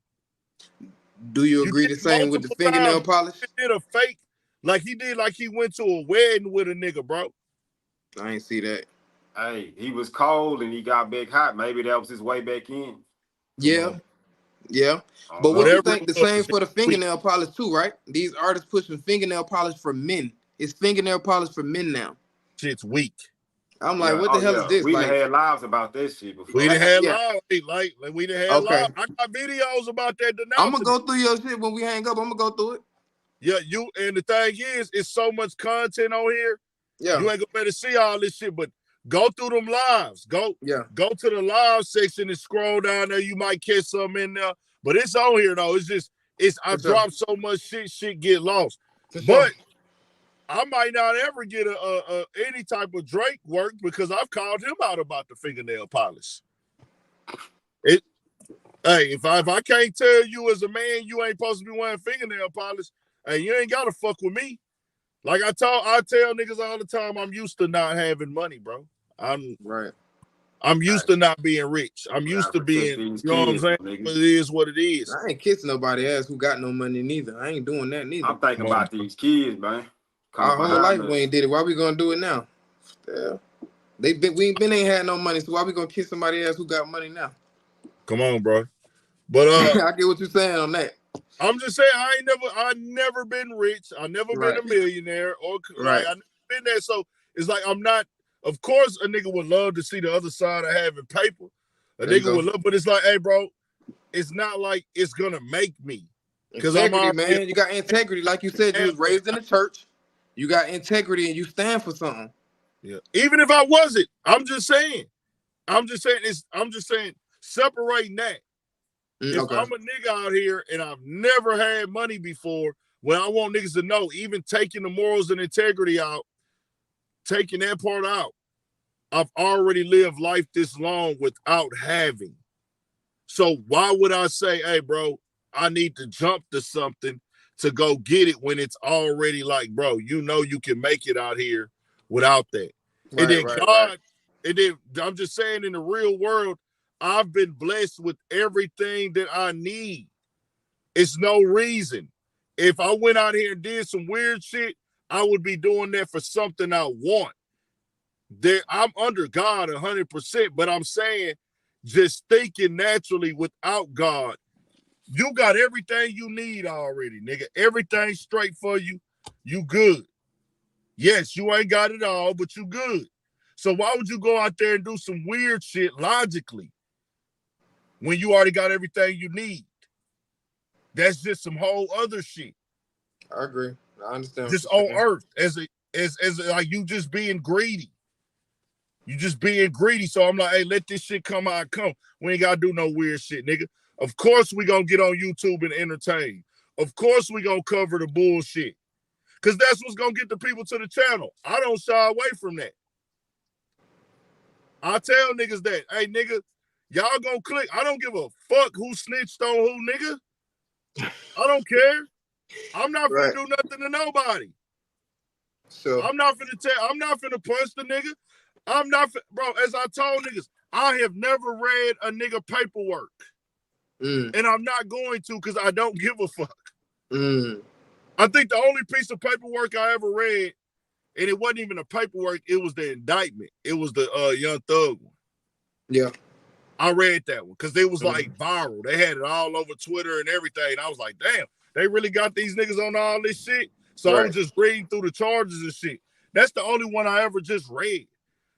Do you agree the same with the fingernail polish? He did a fake, like he went to a wedding with a nigga, bro. I ain't see that. Hey, he was cold and he got back hot. Maybe that was his way back in. Yeah. Yeah. But what you think the same for the fingernail polish too, right? These artists pushing fingernail polish for men. It's fingernail polish for men now. Shit's weak. I'm like, what the hell is this? We done had lives about this shit before. We done had lives. Like we done had lives. I got videos about that. I'm gonna go through your shit when we hang up. I'm gonna go through it. Yeah, and the thing is, it's so much content on here. Yeah. You ain't gonna better see all this shit, but Go through them lives. Go Yeah. to the live section and scroll down there. You might catch something in there. But it's on here though. I For sure. drop so much shit get lost. For sure. But I might not ever get any type of Drake work because I've called him out about the fingernail polish. Hey, if I can't tell you as a man you ain't supposed to be wearing fingernail polish, hey, you ain't gotta fuck with me. Like I tell niggas all the time, I'm used to not having money, bro. I'm used to not being rich. I'm used to being, you know what I'm saying? But it is what it is. I ain't kissing nobody ass who got no money neither. I ain't doing that neither. I'm thinking about these kids, man. Our whole life we ain't did it. Why we gonna do it now? Yeah. We ain't had no money, so why we gonna kiss somebody else who got money now? Come on, bro. But I get what you're saying on that. I'm just saying I never been rich. I never been a millionaire or like I never been there. So it's like I'm not. Of course, a nigga would love to see the other side of having paper. A nigga would love, but it's like, hey, bro, it's not like it's gonna make me. Because integrity, man. You got integrity, like you said. You was raised in the church. You got integrity, and you stand for something. Yeah. Even if I wasn't, I'm just saying. Separating that. If I'm a nigga out here and I've never had money before, well, I want niggas to know, even taking the morals and integrity out, taking that part out, I've already lived life this long without having. So why would I say, hey, bro, I need to jump to something to go get it when it's already like, bro, you know you can make it out here without that. And then and then I'm just saying in the real world, I've been blessed with everything that I need. It's no reason. If I went out here and did some weird shit, I would be doing that for something I want. I'm under God 100%, but I'm saying just thinking naturally without God, you got everything you need already, nigga. Everything straight for you. You good. Yes, you ain't got it all, but you good. So why would you go out there and do some weird shit logically when you already got everything you need? That's just some whole other shit. I agree. I understand. Just on earth, as like you just being greedy. You just being greedy. So I'm like, hey, let this shit come how it come. We ain't gotta do no weird shit, nigga. Of course we gonna get on YouTube and entertain. Of course we gonna cover the bullshit. Cause that's what's gonna get the people to the channel. I don't shy away from that. I tell niggas that, hey nigga, y'all gonna click. I don't give a fuck who snitched on who, nigga. I don't care. I'm not finna do nothing to nobody. So I'm not finna punch the nigga. Bro, as I told niggas, I have never read a nigga paperwork. And I'm not going to because I don't give a fuck. I think the only piece of paperwork I ever read, and it wasn't even a paperwork, it was the indictment. It was the Young Thug one. Yeah. I read that one because it was like viral. They had it all over Twitter and everything. And I was like, damn, they really got these niggas on all this shit. So I was just reading through the charges and shit. That's the only one I ever just read.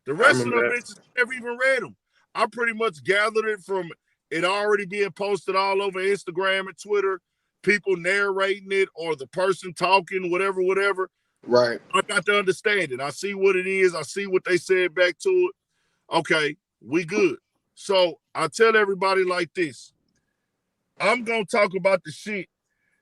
The rest of them bitches never even read them. I pretty much gathered it from it already being posted all over Instagram and Twitter, people narrating it or the person talking, whatever. Right. I got to understand it. I see what it is. I see what they said back to it. Okay, we good. So I tell everybody like this. I'm going to talk about the shit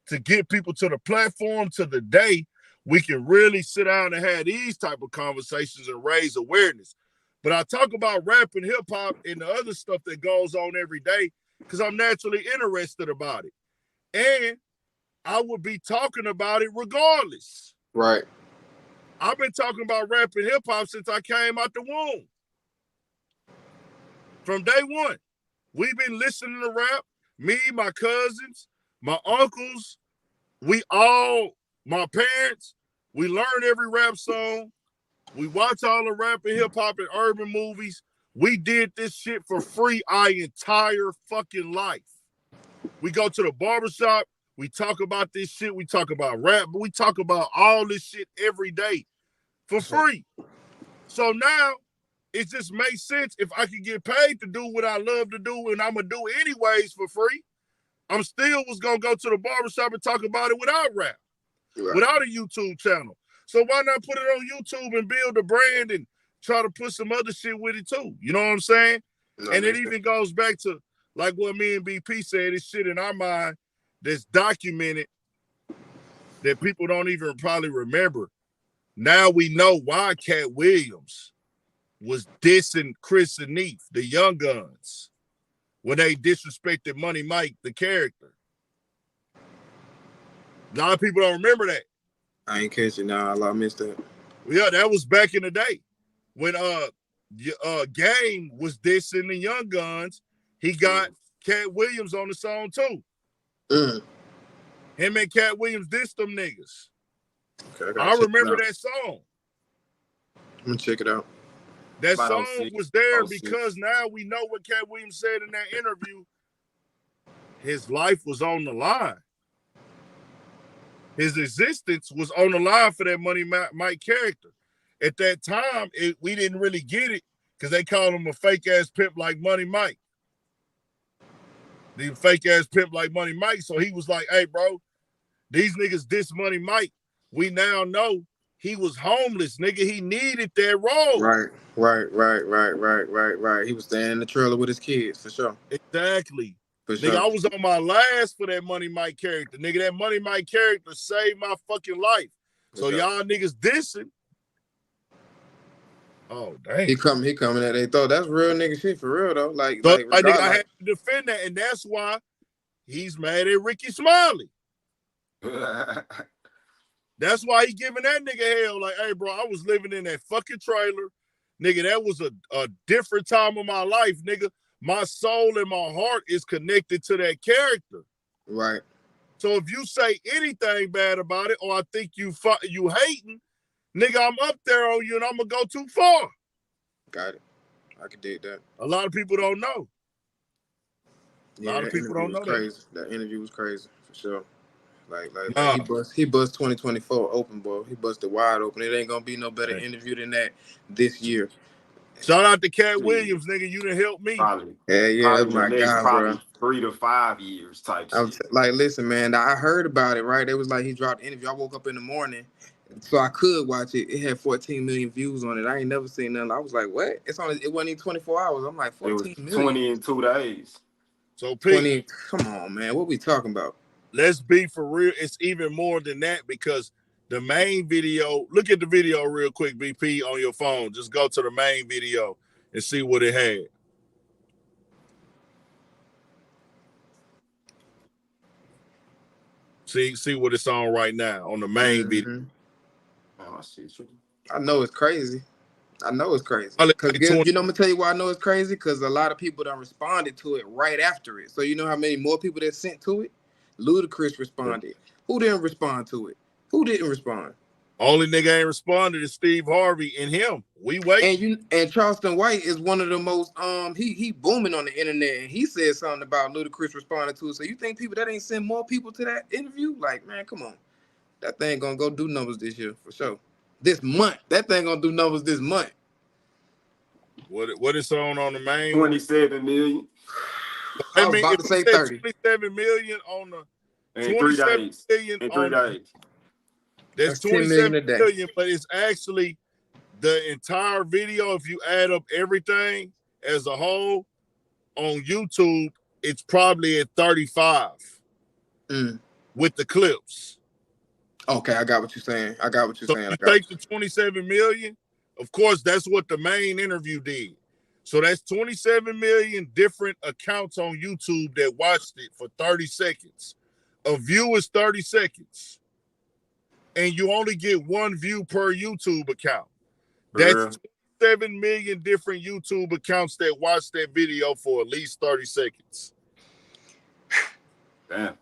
to get people to the platform to the day we can really sit down and have these type of conversations and raise awareness. But I talk about rap and hip hop and the other stuff that goes on every day because I'm naturally interested about it. And I would be talking about it regardless. Right. I've been talking about rap and hip hop since I came out the womb. From day one, we've been listening to rap. Me, my cousins, my uncles, my parents, we learn every rap song. We watch all the rap and hip hop and urban movies. We did this shit for free our entire fucking life. We go to the barbershop. We talk about this shit. We talk about rap, but we talk about all this shit every day for free. So now it just makes sense if I could get paid to do what I love to do and I'm going to do anyways for free. I'm still was going to go to the barbershop and talk about it without rap, without a YouTube channel. So why not put it on YouTube and build a brand and try to put some other shit with it too. You know what I'm saying? No, And it man. even goes back to like what me and BP said, it's shit in our mind that's documented that people don't even probably remember. Now we know why Cat Williams was dissing Chris and Neef, the Young Guns, when they disrespected Money Mike, the character. A lot of people don't remember that. I ain't catching now. I missed that. Yeah, that was back in the day when Game was dissing the Young Guns. He got Cat Williams on the song too. Him and Cat Williams dissed them niggas. Okay, I remember that song. I'm gonna check it out. That About song 06, was there 06. because now we know what Cat Williams said in that interview. His life was on the line. His existence was on the line for that Money Mike character. At that time, we didn't really get it because they called him a fake-ass pimp like Money Mike. The fake-ass pimp like Money Mike. So he was like, hey, bro, these niggas diss Money Mike. We now know he was homeless, nigga. He needed that role. Right. He was staying in the trailer with his kids, for sure. Exactly. For Nigga, sure. I was on my last for that Money Mike character. Nigga, that Money Mike character saved my fucking life. So sure. y'all niggas dissing. Oh, dang. He coming at they thought that's real nigga shit for real though. Like, So, like nigga, I regardless. had to defend that, and that's why he's mad at Ricky Smiley. That's why he giving that nigga hell. Like, hey, bro, I was living in that fucking trailer. Nigga, that was a different time of my life, nigga. My soul and my heart is connected to that character. Right. So if you say anything bad about it, or I think you hating, nigga, I'm up there on you and I'm gonna go too far. Got it. I can dig that. A lot of people don't know. A lot of that people interview don't was know crazy. That interview was crazy for sure. Like Nah. he bust 2024 open, boy. He busted wide open. It ain't gonna be no better Hey. interview than that this year. Shout out to Cat Williams, nigga. You done helped me. Probably. Yeah, that's Probably my the next guy, probably bro. 3 to 5 years type shit. Like, listen, man. I heard about it, right? It was like he dropped the interview. I woke up in the morning, so I could watch it. It had 14 million views on it. I ain't never seen nothing. I was like, what? It wasn't even 24 hours. I'm like, It was 14 million. 20 in 2 days. So, Pete, 20. Come on, man. What we talking about? let's be for real. It's even more than that because the main video, look at the video real quick, BP, on your phone. Just go to the main video and see what it had. See what it's on right now on the main video. Man, I see you. I know it's crazy. Because Like you know, I'm gonna tell you why I know it's crazy. Because a lot of people done responded to it right after it. So you know how many more people that sent to it? Ludacris responded. Who didn't respond to it? Who didn't respond? Only nigga ain't responded is Steve Harvey and him. We wait. And Charleston White is one of the most he booming on the internet, and he said something about Ludacris responding to it. So you think people that ain't send more people to that interview? Like, man, come on. That thing gonna go do numbers this year for sure. This month. That thing gonna do numbers this month. What is on the main? 27 million I was about to say 30. 27 million on the in 3 days. million In 3 days. That's 10 million 27 a day. million, but it's actually the entire video. If you add up everything as a whole on YouTube, it's probably at 35 with the clips. Okay, I got what you're saying. So you take the 27 million, of course, that's what the main interview did. So that's 27 million different accounts on YouTube that watched it for 30 seconds. A view is 30 seconds. And you only get one view per YouTube account. That's 7 million different YouTube accounts that watch that video for at least 30 seconds. Damn.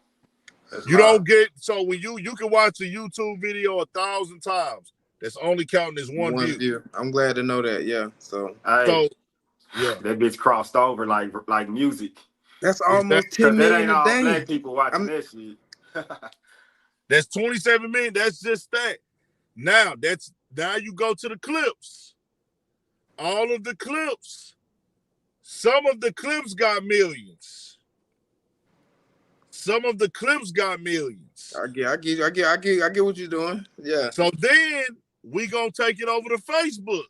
You don't get, so when you can watch a YouTube video 1,000 times, that's only counting as one view. I'm glad to know that, yeah. So yeah. That bitch crossed over like music. That's almost 10 That million ain't a all day. black people watching that shit. That's 27 million. That's just that. Now you go to the clips. All of the clips. Some of the clips got millions. Some of the clips got millions. I get what you're doing. Yeah. So then we gonna take it over to Facebook.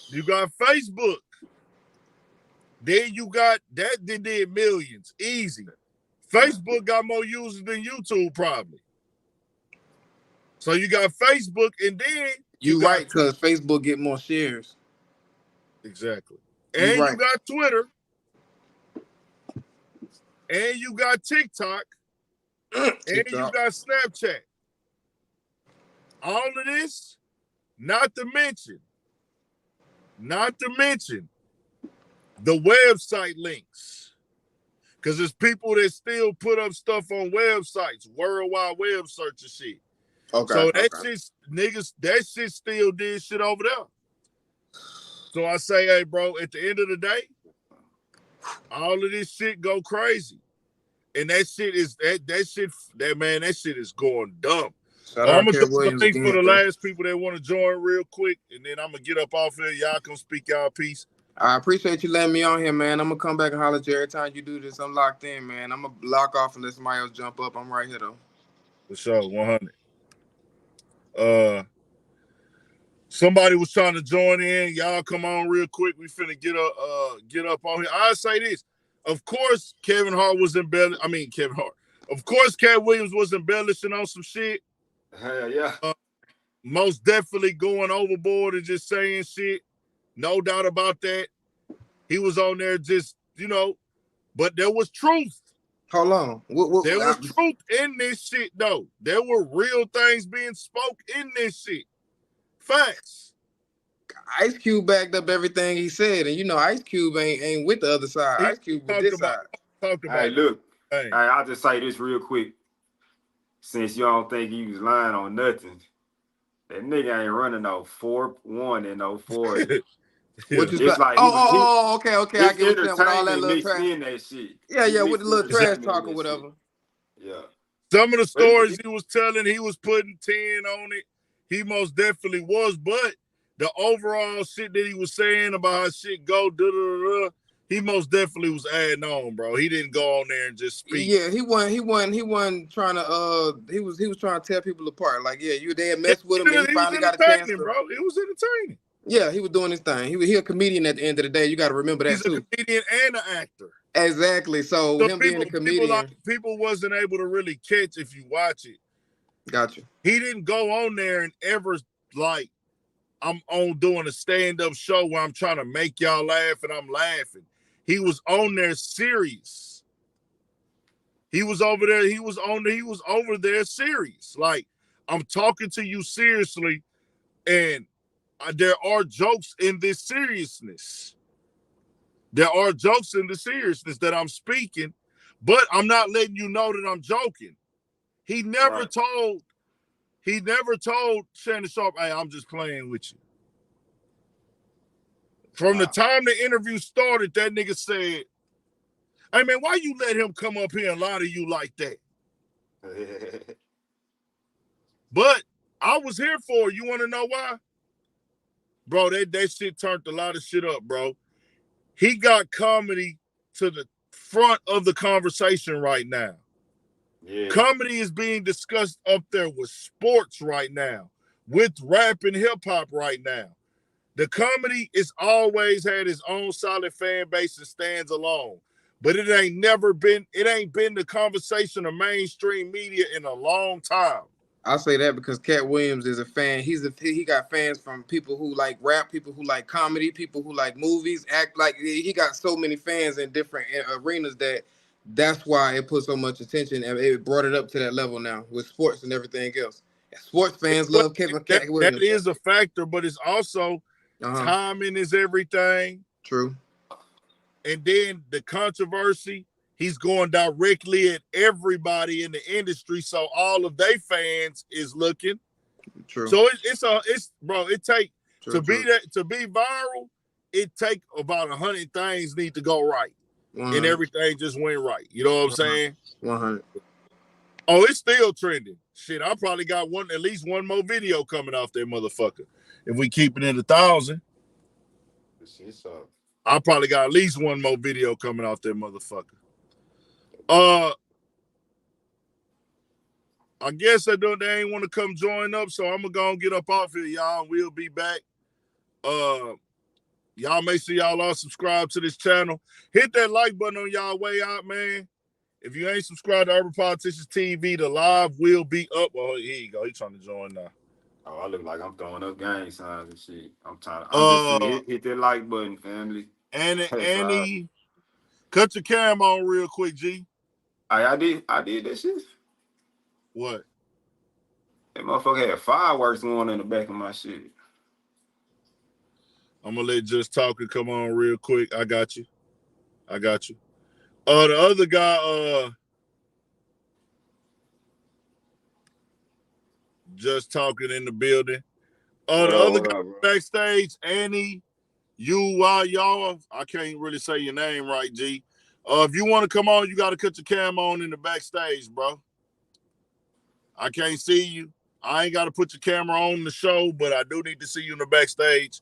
You got Facebook. Then you got that did millions. Easy. Facebook got more users than YouTube probably. So you got Facebook, and then You right, because Facebook get more shares. Exactly. And you got Twitter. And you got TikTok. And you got Snapchat. All of this, not to mention the website links. Because there's people that still put up stuff on websites, World Wide Web search and shit. Okay. So that shit, niggas, that shit still did shit over there. So I say, hey, bro, at the end of the day, all of this shit go crazy. And that shit is that shit is going dumb. I'm gonna do something for the last people that want to join real quick, and then I'm gonna get up off here. Y'all come speak y'all piece. I appreciate you letting me on here, man. I'm gonna come back and holler at you every time you do this. I'm locked in, man. I'm gonna lock off and let somebody else jump up. I'm right here though. For sure, 100. Somebody was trying to join in. Y'all come on real quick. We finna get up on here. I say this. Of course, Kevin Hart was embellishing. Of course, Cat Williams was embellishing on some shit. Hell yeah. Most definitely going overboard and just saying shit. No doubt about that. He was on there just, but there was truth. Hold on. There was truth in this shit, though. There were real things being spoke in this shit. Facts. Ice Cube backed up everything he said, and Ice Cube ain't with the other side. Ice Cube with this side. Hey, look. Hey, I'll just say this real quick. Since you don't think he was lying on nothing, that nigga ain't running no 4-1 and no 4. What you it's like okay. I get what you're saying with all that little trash. That shit. Yeah, with the little trash talk or whatever. Shit. Yeah. Some of the stories he was telling, he was putting 10 on it. He most definitely was, but the overall shit that he was saying about how shit go, he most definitely was adding on, bro. He didn't go on there and just speak. Yeah, he wasn't trying to he was trying to tear people apart. Like, yeah, they had messed with him and he finally got a chance. Bro. It was entertaining. Yeah, he was doing his thing. He a comedian at the end of the day. You got to remember that too. He's a comedian and an actor. Exactly. So him being a comedian, people wasn't able to really catch if you watch it. Gotcha. He didn't go on there and ever like, I'm on doing a stand-up show where I'm trying to make y'all laugh and I'm laughing. He was on there serious. He was over there. He was over there serious. Like, I'm talking to you seriously, and there are jokes in this seriousness. There are jokes in the seriousness that I'm speaking, but I'm not letting you know that I'm joking. He never told Shannon Sharpe, hey, I'm just playing with you. From the time the interview started, that nigga said, hey, man, why you let him come up here and lie to you like that? But I was here for it. You want to know why? Bro, that shit turned a lot of shit up, bro. He got comedy to the front of the conversation right now. Yeah. Comedy is being discussed up there with sports right now, with rap and hip-hop right now. The comedy is always had its own solid fan base and stands alone. But it ain't been the conversation of mainstream media in a long time. I say that because Cat Williams is a fan. He got fans from people who like rap, people who like comedy, people who like movies, act like he got so many fans in different arenas that's why it put so much attention and it brought it up to that level now with sports and everything else. Sports fans love Cat Williams. That is a factor, but it's also timing is everything. True. And then the controversy, he's going directly at everybody in the industry, so all of their fans is looking. True. So to be viral, it take about 100 things need to go right, 100. And everything just went right. You know what I'm saying? 100. Oh, it's still trending. Shit, I probably got at least one more video coming off that motherfucker. If we keep it in 1,000. I probably got at least one more video coming off that motherfucker. I guess they ain't want to come join up, so I'm gonna go and get up off here, y'all, and we'll be back. Y'all make sure y'all are subscribed to this channel. Hit that like button on y'all way out, man. If you ain't subscribed to Urban Politicians TV, the live will be up. Oh, here you go. He trying to join now. Oh, I look like I'm throwing up gang signs and shit. I'm just hit that like button, family. Annie, cut your camera on real quick, G. I did that shit. What? That motherfucker had fireworks going in the back of my shit. I'm gonna let Just Talking come on real quick. I got you. The other guy, Just Talking in the building. The other guy backstage, Annie, y'all. I can't really say your name right, G. If you want to come on, you got to cut your cam on in the backstage, bro. I can't see you. I ain't got to put your camera on the show, but I do need to see you in the backstage.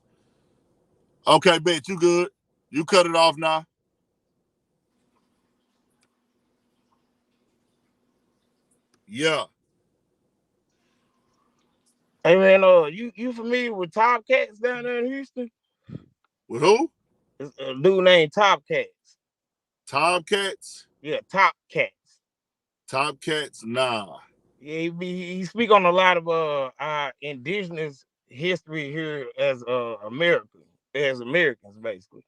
Okay, bet you good. You cut it off now. Yeah. Hey man, you familiar with Top Cats down there in Houston? With who? It's a dude named Top Cats. Top Cats? Yeah, Top Cats. Top Cats? Nah. Yeah, he speak on a lot of our indigenous history here as Americans basically.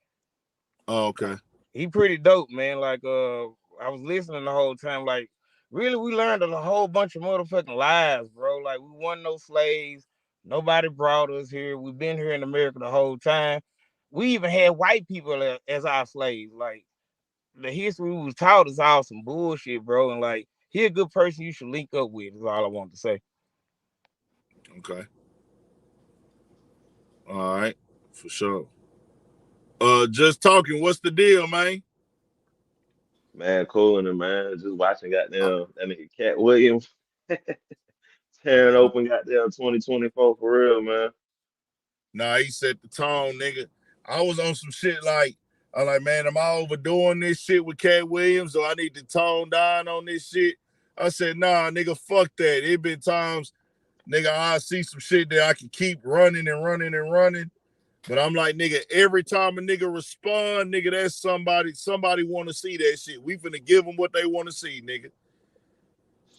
Oh, okay. He pretty dope, man. Like I was listening the whole time. Like, really, we learned a whole bunch of motherfucking lies, bro. Like, we weren't no slaves. Nobody brought us here. We've been here in America the whole time. We even had white people as our slaves. Like, the history we was taught is all some bullshit, bro. And like, he a good person you should link up with. Is all I want to say. Okay. All right, for sure. Just Talking. What's the deal, man? Man, cooling, man. Just watching goddamn that nigga Cat Williams tearing open goddamn 2024 for real, man. Nah, he set the tone, nigga. I was on some shit like, I'm like, man, am I overdoing this shit with Cat Williams, or I need to tone down on this shit? I said, nah, nigga, fuck that. It been times, nigga, I see some shit that I can keep running and running and running. But I'm like, nigga, every time a nigga respond, nigga, that's somebody want to see that shit. We finna give them what they want to see, nigga.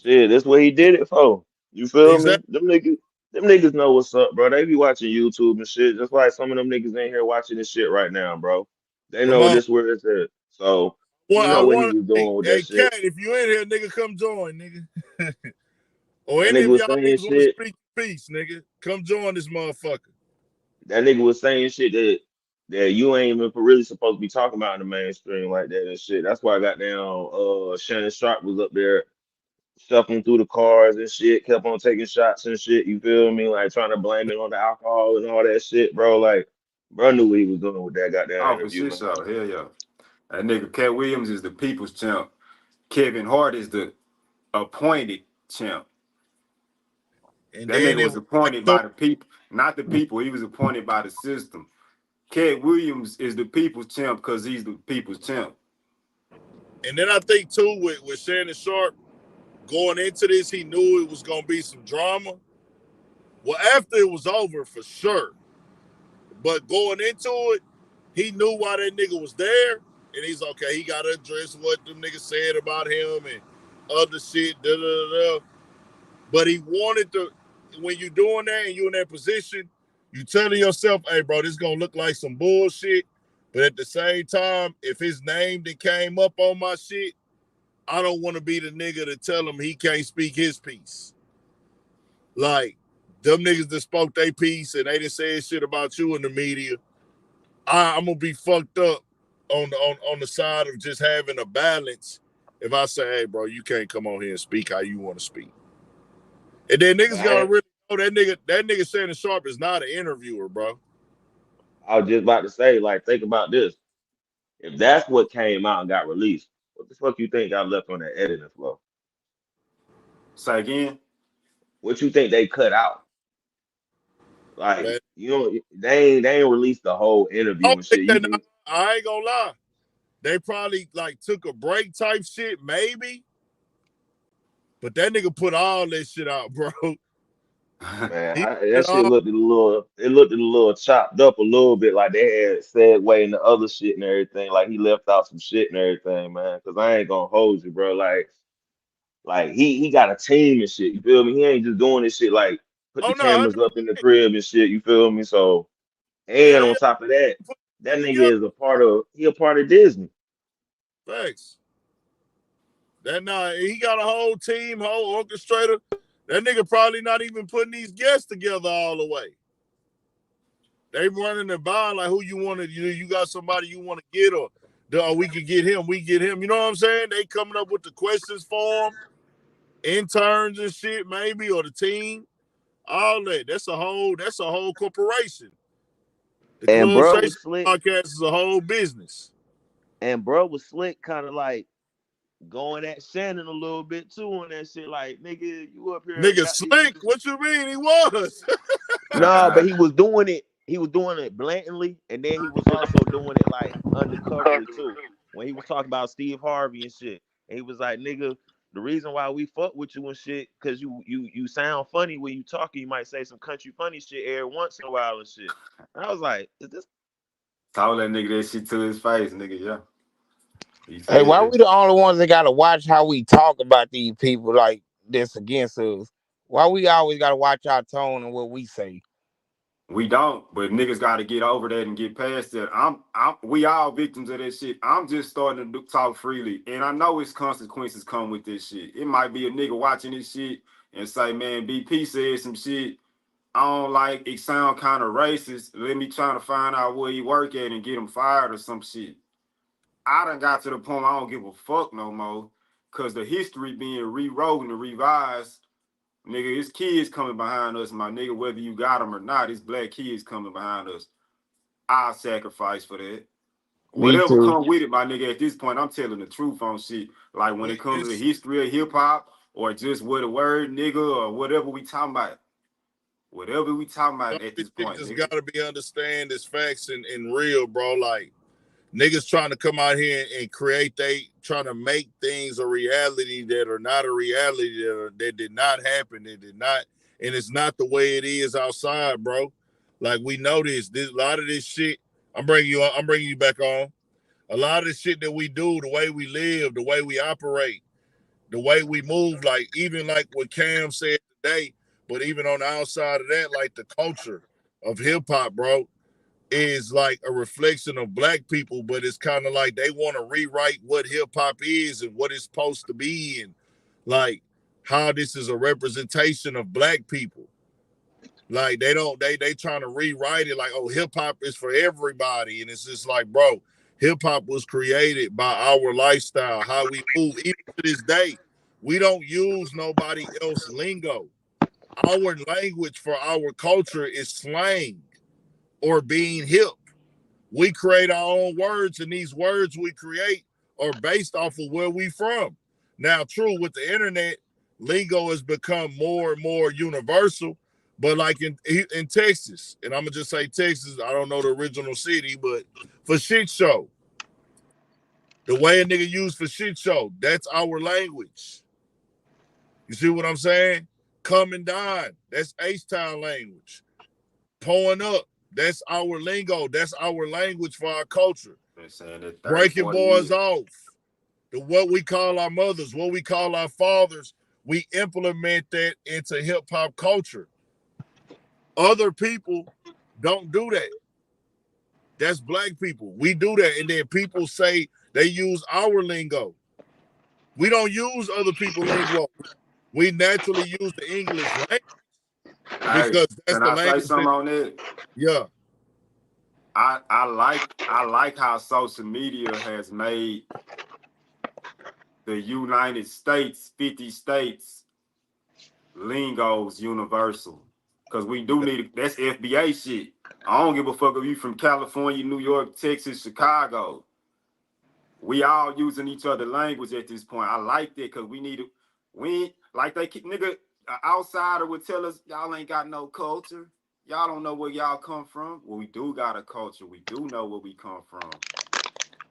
Shit, that's what he did it for. You feel me? Exactly. Them niggas know what's up, bro. They be watching YouTube and shit, just like some of them niggas ain't here watching this shit right now, bro. They Come know on. this where it's at. So he Well, I know what he want was doing with hey, that shit. Cat, if you in here, nigga, come join, nigga. Or That any nigga of was y'all saying niggas want to shit. speak peace, nigga. Come join this motherfucker. That nigga was saying shit that you ain't even really supposed to be talking about in the mainstream like that and shit. That's why I got down. Shannon Sharp was up there shuffling through the cars and shit, kept on taking shots and shit. You feel me? Like trying to blame it on the alcohol and all that shit, bro. Like, bro knew what he was doing with that goddamn Oh, for interview, shit, man. so hell yeah. That nigga Cat Williams is the people's champ. Kevin Hart is the appointed champ. And That then nigga it was was appointed by the people, not the people. He was appointed by the system. Cat Williams is the people's champ because he's the people's champ. and then I think too with Shannon Sharp going into this, he knew it was gonna be some drama. Well, after it was over, for sure. But going into it, he knew why that nigga was there, and he's okay. He gotta address what them niggas said about him and other shit. Da da da. But he wanted to. When you doing that and you in that position, you telling yourself, "Hey, bro, this gonna look like some bullshit." But at the same time, if his name that came up on my shit, I don't want to be the nigga to tell him he can't speak his piece. Like, them niggas that spoke their piece and they didn't say shit about you in the media. I'm gonna be fucked up on the side of just having a balance. If I say, hey, bro, you can't come on here and speak how you want to speak, and then niggas gotta Man, really know that nigga Shannon Sharp is not an interviewer, bro. I was just about to say, like, think about this. If that's what came out and got released, what the fuck you think got left on that editing floor? Say again. What you think they cut out? Like, Man, you know, they ain't released the whole I interview don't and think shit. they. You think I ain't gonna lie. They probably like took a break type shit, maybe. But that nigga put all that shit out, bro. Man, He that shit looked a little chopped up a little bit, like they had segued into other shit and everything. Like he left out some shit and everything, man. Cause I ain't gonna hold you, bro. Like he got a team and shit. You feel me? He ain't just doing this shit like put oh the no, cameras up in the crib and shit. You feel me? So and yeah, on top of that, put that it nigga together. is a part of Disney. Thanks. He got a whole team, whole orchestrator. That nigga probably not even putting these guests together all the way. They running the bond like who you want to. You got somebody you want to get, or we can get him. We get him. You know what I'm saying? They coming up with the questions for him, interns and shit, maybe, or the team. All that. That's a whole corporation. The And Club bro Station was slick. podcast is a whole business. And bro was slick, kind of like going at Shannon a little bit too on that shit. Like, nigga, you up here Nigga got these slick. niggas. What you mean? He was. Nah, but he was doing it. He was doing it blatantly, and then he was also doing it like undercoverly too. When he was talking about Steve Harvey and shit, and he was like, "Nigga, the reason why we fuck with you and shit, cause you sound funny when you talking. You might say some country funny shit every once in a while and shit." And I was like, "Is this?" Told that nigga that shit to his face, nigga. Yeah, he Hey, said why that. we the only ones that gotta watch how we talk about these people like this against us? Why we always gotta watch our tone and what we say? We don't, but niggas got to get over that and get past that. We all victims of that shit. I'm just starting to talk freely, and I know its consequences come with this shit. It might be a nigga watching this shit and say, "Man, BP said some shit I don't like. It sound kind of racist. Let me try to find out where he work at and get him fired or some shit." I done got to the point I don't give a fuck no more, cause the history being rewrote and revised. Nigga, his kids coming behind us, my nigga, whether you got them or not, his black kids coming behind us. I'll sacrifice for that. Me Whatever too. come with it, my nigga, at this point, I'm telling the truth on shit. Like when it comes to the history of hip hop or just what a word, nigga, or whatever we talking about. Whatever we talking about at this point, Just nigga. gotta be understand this facts and real, bro. Like niggas trying to come out here and create trying to make things a reality that are not a reality that did not happen. It did not, and it's not the way it is outside, bro. Like we know this a lot of this shit. I'm bringing you back on. A lot of the shit that we do, the way we live, the way we operate, the way we move, like even like what Cam said today, but even on the outside of that, like the culture of hip hop, bro, is like a reflection of black people, but it's kind of like they want to rewrite what hip hop is and what it's supposed to be, and like how this is a representation of black people. Like they trying to rewrite it like, oh, hip hop is for everybody, and it's just like, bro, hip hop was created by our lifestyle, how we move. Even to this day, we don't use nobody else lingo. Our language for our culture is slang or being hip. We create our own words, and these words we create are based off of where we from. Now, true, with the internet, lingo has become more and more universal. But like in Texas, and I'm gonna just say Texas, I don't know the original city, but for shit show, the way a nigga use for shit show, that's our language. You see what I'm saying? Come and dine, that's H-Town language. Pulling up, that's our lingo. That's our language for our culture. Been saying that 30, Breaking 40 boys years. off. What we call our mothers, what we call our fathers, we implement that into hip hop culture. Other people don't do that. That's black people. We do that. And then people say they use our lingo. We don't use other people's lingo. We naturally use the English language Hey, because that's can the I say language something that, on that? yeah. I like how social media has made the United States, 50 states, lingos universal. Cause we do need that's FBA shit. I don't give a fuck if you from California, New York, Texas, Chicago. We all using each other language at this point. I like that because we need it. We ain't, like they keep nigga outsider would tell us y'all ain't got no culture. Y'all don't know where y'all come from. Well, we do got a culture. We do know where we come from.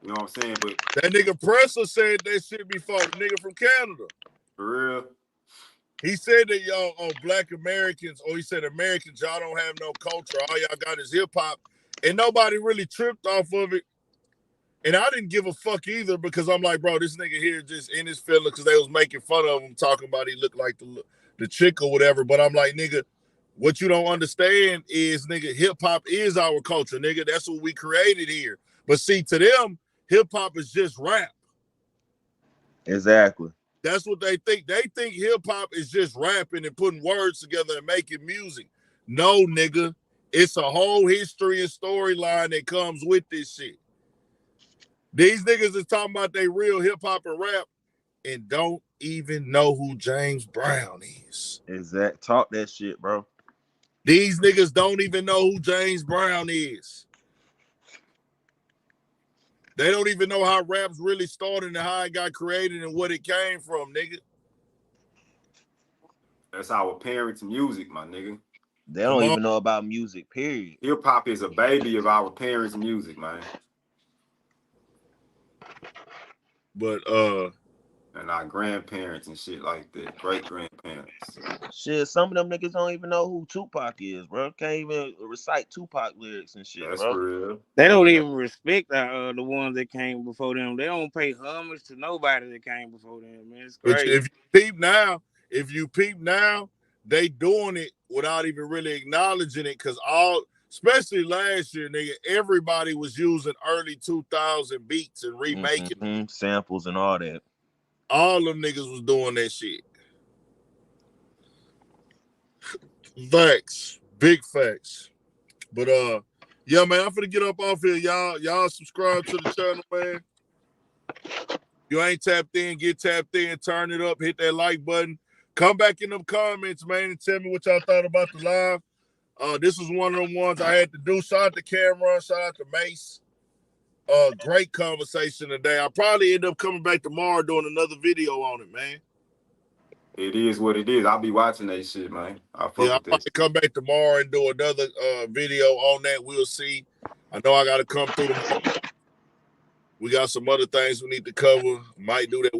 You know what I'm saying? But That nigga Presser said that shit before, the nigga from Canada. for real, He said that y'all on Black Americans, or he said Americans, y'all don't have no culture. All y'all got is hip hop, and nobody really tripped off of it. And I didn't give a fuck either because I'm like, bro, this nigga here just in his feelings because they was making fun of him, talking about he looked like the chick or whatever. But I'm like, nigga, what you don't understand is, nigga, hip hop is our culture, nigga. That's what we created here. But see, to them, hip hop is just rap. Exactly. That's what they think. They think hip hop is just rapping and putting words together and making music. No, nigga. It's a whole history and storyline that comes with this shit. These niggas is talking about they real hip hop and rap and don't even know who James Brown is. Exact. Talk that shit, bro. These niggas don't even know who James Brown is. They don't even know how raps really started and how it got created and what it came from, nigga. That's our parents' music, my nigga. They don't even know about music, period. Hip hop is a baby of our parents' music, man. But and our grandparents and shit like that, great grandparents. Shit, some of them niggas don't even know who Tupac is, bro. Can't even recite Tupac lyrics and shit, That's bro. for real. They don't even respect the ones that came before them. They don't pay homage to nobody that came before them, man. It's crazy. if you peep now, they doing it without even really acknowledging it, because especially last year, nigga, everybody was using early 2000 beats and remaking samples and all that. All them niggas was doing that shit. Facts. Big facts. But yeah, man, I'm finna get up off here. Y'all subscribe to the channel, man. You ain't tapped in, get tapped in, turn it up, hit that like button. Come back in them comments, man, and tell me what y'all thought about the live. This was one of them ones I had to do. Shout out to Cameron, shout out to Mace. Great conversation today. I'll probably end up coming back tomorrow doing another video on it, man. It is what it is. I'll be watching that shit, man. I'll probably come back tomorrow and do another video on that. We'll see. I know I got to come through tomorrow. We got some other things we need to cover. Might do that,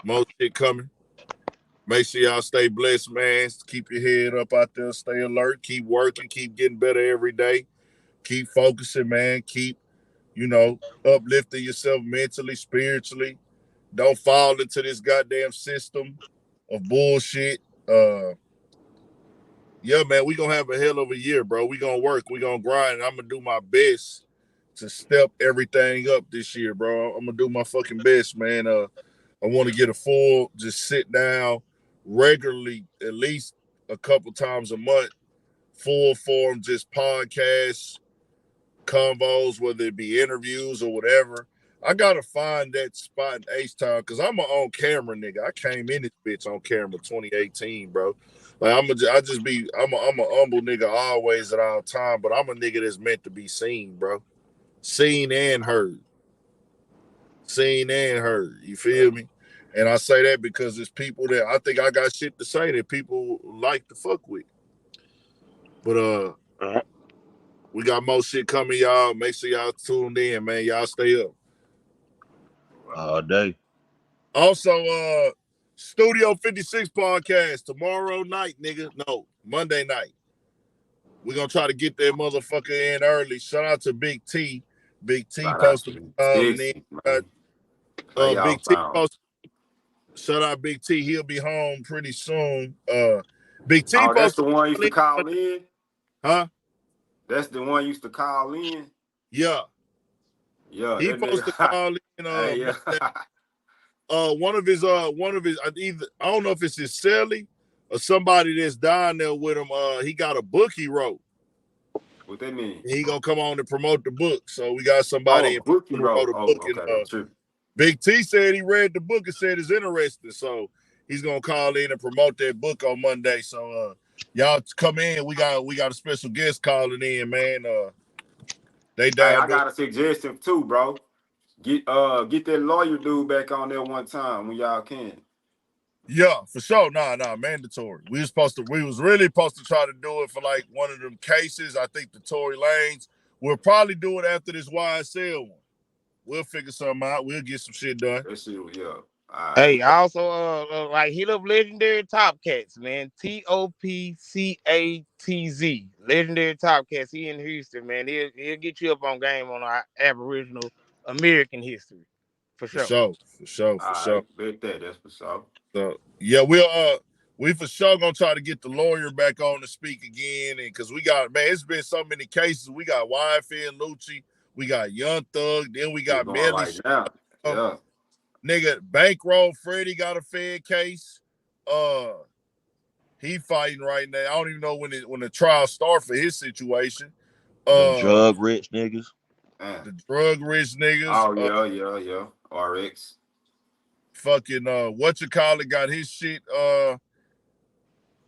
most shit coming. Make sure y'all stay blessed, man. Keep your head up out there. Stay alert. Keep working. Keep getting better every day. Keep focusing, man. Keep, uplifting yourself mentally, spiritually. Don't fall into this goddamn system of bullshit. Yeah, man, we gonna have a hell of a year, bro. We gonna work. We gonna grind. I'm gonna do my best to step everything up this year, bro. I'm gonna do my fucking best, man. I want to get a full, just sit down regularly, at least a couple times a month, full form, just podcasts, convos, whether it be interviews or whatever. I gotta find that spot in H-Town because I'm an on-camera nigga. I came in this bitch on camera 2018, bro. Like I'm a humble nigga always at all time, but I'm a nigga that's meant to be seen, bro. Seen and heard. Seen and heard. You feel me? And I say that because it's people that I think I got shit to say that people like to fuck with. But we got more shit coming, y'all. Make sure y'all tuned in, man. Y'all stay up. All day. Also, Studio 56 podcast tomorrow night, nigga. No, Monday night. We're gonna try to get that motherfucker in early. Shout out to Big T. Big T posted Big T posted. Shout out Big T. He'll be home pretty soon. Big T posted. That's the one used to call in? Huh? That's the one used to call in? Yeah. Yeah. He supposed to call in one of his either I don't know if it's his celly or somebody that's down there with him. He got a book he wrote. What that mean? He gonna come on to promote the book. So we got somebody book he wrote. A book and, Big T said he read the book and said it's interesting. So he's gonna call in and promote that book on Monday. So y'all come in. We got a special guest calling in, man. I got a suggestion too, bro. Get that lawyer dude back on there one time when y'all can. Yeah, for sure. Nah, mandatory. We was really supposed to try to do it for like one of them cases. I think the Tory Lanez. We'll probably do it after this YSL one. We'll figure something out. We'll get some shit done. That shit, yeah. Hey, I also like hit up Legendary Top Cats, man. TOPCATZ. Legendary Top Cats. He in Houston, man. He'll get you up on game on our Aboriginal American history. For For sure. sure. For sure. For sure. Bet that's for sure. So yeah, we for sure gonna try to get the lawyer back on to speak again, and because we got, man, it's been so many cases. We got YFN and Lucci, we got Young Thug, then we got Going Melly. right now. Yeah. Nigga, Bankroll Freddie got a Fed case. He fighting right now. I don't even know when the trial start for his situation. Them drug rich niggas. The drug rich niggas. Oh yeah. RX. Fucking whatchamacallit got his shit. The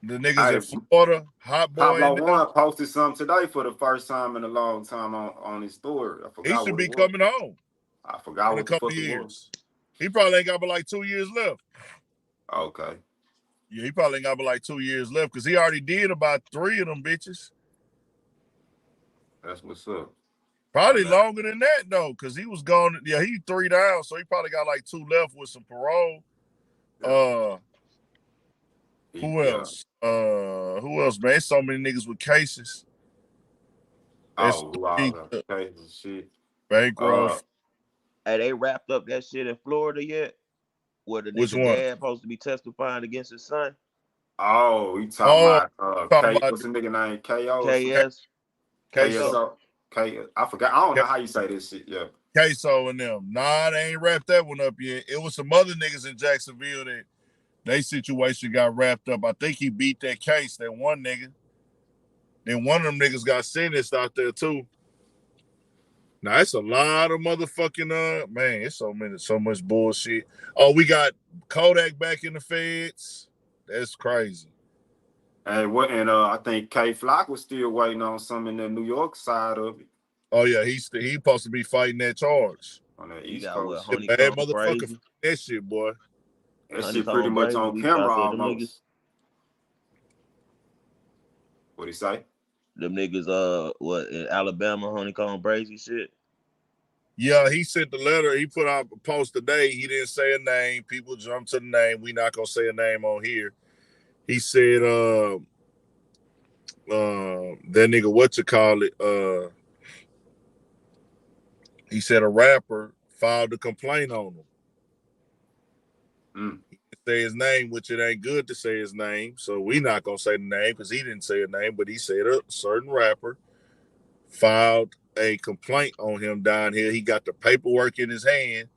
niggas in Florida, Hot Boy. Pablo One posted something today for the first time in a long time on his story. I forgot. He should be coming home. I forgot in what a couple the fuck years. it was. He probably ain't got but like 2 years left. Okay. Yeah, he probably ain't got but like 2 years left because he already did about 3 of them bitches. That's what's up. Probably longer than that though, because he was gone. Yeah, he 3 down, so he probably got like 2 left with some parole. Yeah. Who else? Who else, man? So many niggas with cases. Cases, shit. Bankroll. Hey, they wrapped up that shit in Florida yet? Where the nigga dad supposed to be testifying against his son? Oh, we talking about what's the nigga name? KO. KSO. I forgot. I don't know how you say this shit. Yeah. Queso and them. Nah, they ain't wrapped that one up yet. It was some other niggas in Jacksonville that their situation got wrapped up. I think he beat that case, that one nigga. Then one of them niggas got sentenced out there too. Now it's a lot of motherfucking man, it's so much bullshit. Oh, we got Kodak back in the feds. That's crazy. And I think K Flock was still waiting on some in the New York side of it. Oh yeah, he supposed to be fighting that charge. On that He East got Coast. what, Bad motherfucker, that shit, boy. That shit pretty much on camera almost. What'd he say? Them niggas, what, in Alabama, Honeycomb Brazy shit? Yeah, he sent the letter. He put out a post today. He didn't say a name. People jumped to the name. We not gonna say a name on here. He said, that nigga, he said a rapper filed a complaint on him. He didn't say his name, which it ain't good to say his name. So we not gonna say the name because he didn't say a name, but he said a certain rapper filed a complaint on him down here. He got the paperwork in his hand,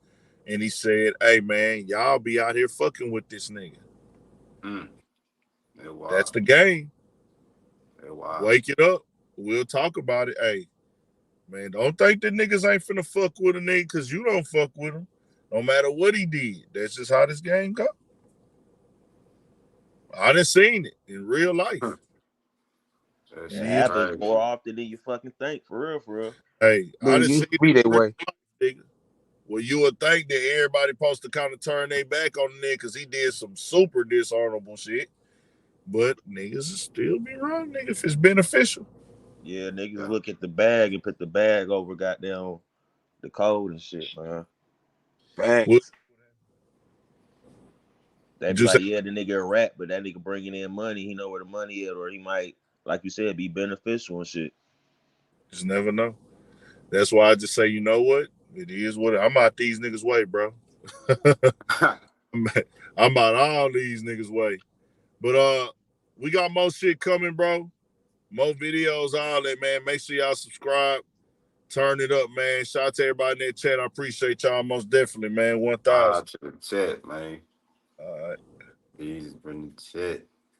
and he said, "Hey man, y'all be out here fucking with this nigga." That's the game. Wake it up. We'll talk about it. Hey, man, don't think that niggas ain't finna fuck with a nigga because you don't fuck with him. No matter what he did. That's just how this game go. I done seen it in real life. It happens more often than you fucking think, for real. Hey, I done seen it that way. Nigga. Well, you would think that everybody supposed to kind of turn their back on the nigga because he did some super dishonorable shit. But niggas still be wrong, nigga, if it's beneficial. Yeah, niggas look at the bag and put the bag over goddamn the code and shit, man. Thanks. They be like, yeah, the nigga a rat, but that nigga bringing in money, he know where the money is, or he might, like you said, be beneficial and shit. Just never know. That's why I just say, you know what? It is what I'm out these niggas' way, bro. I'm out all these niggas' way. But we got more shit coming, bro. More videos, all that, man. Make sure y'all subscribe. Turn it up, man. Shout out to everybody in that chat. I appreciate y'all most definitely, man. 1,000. To the chat, man. All right. He's been the chat.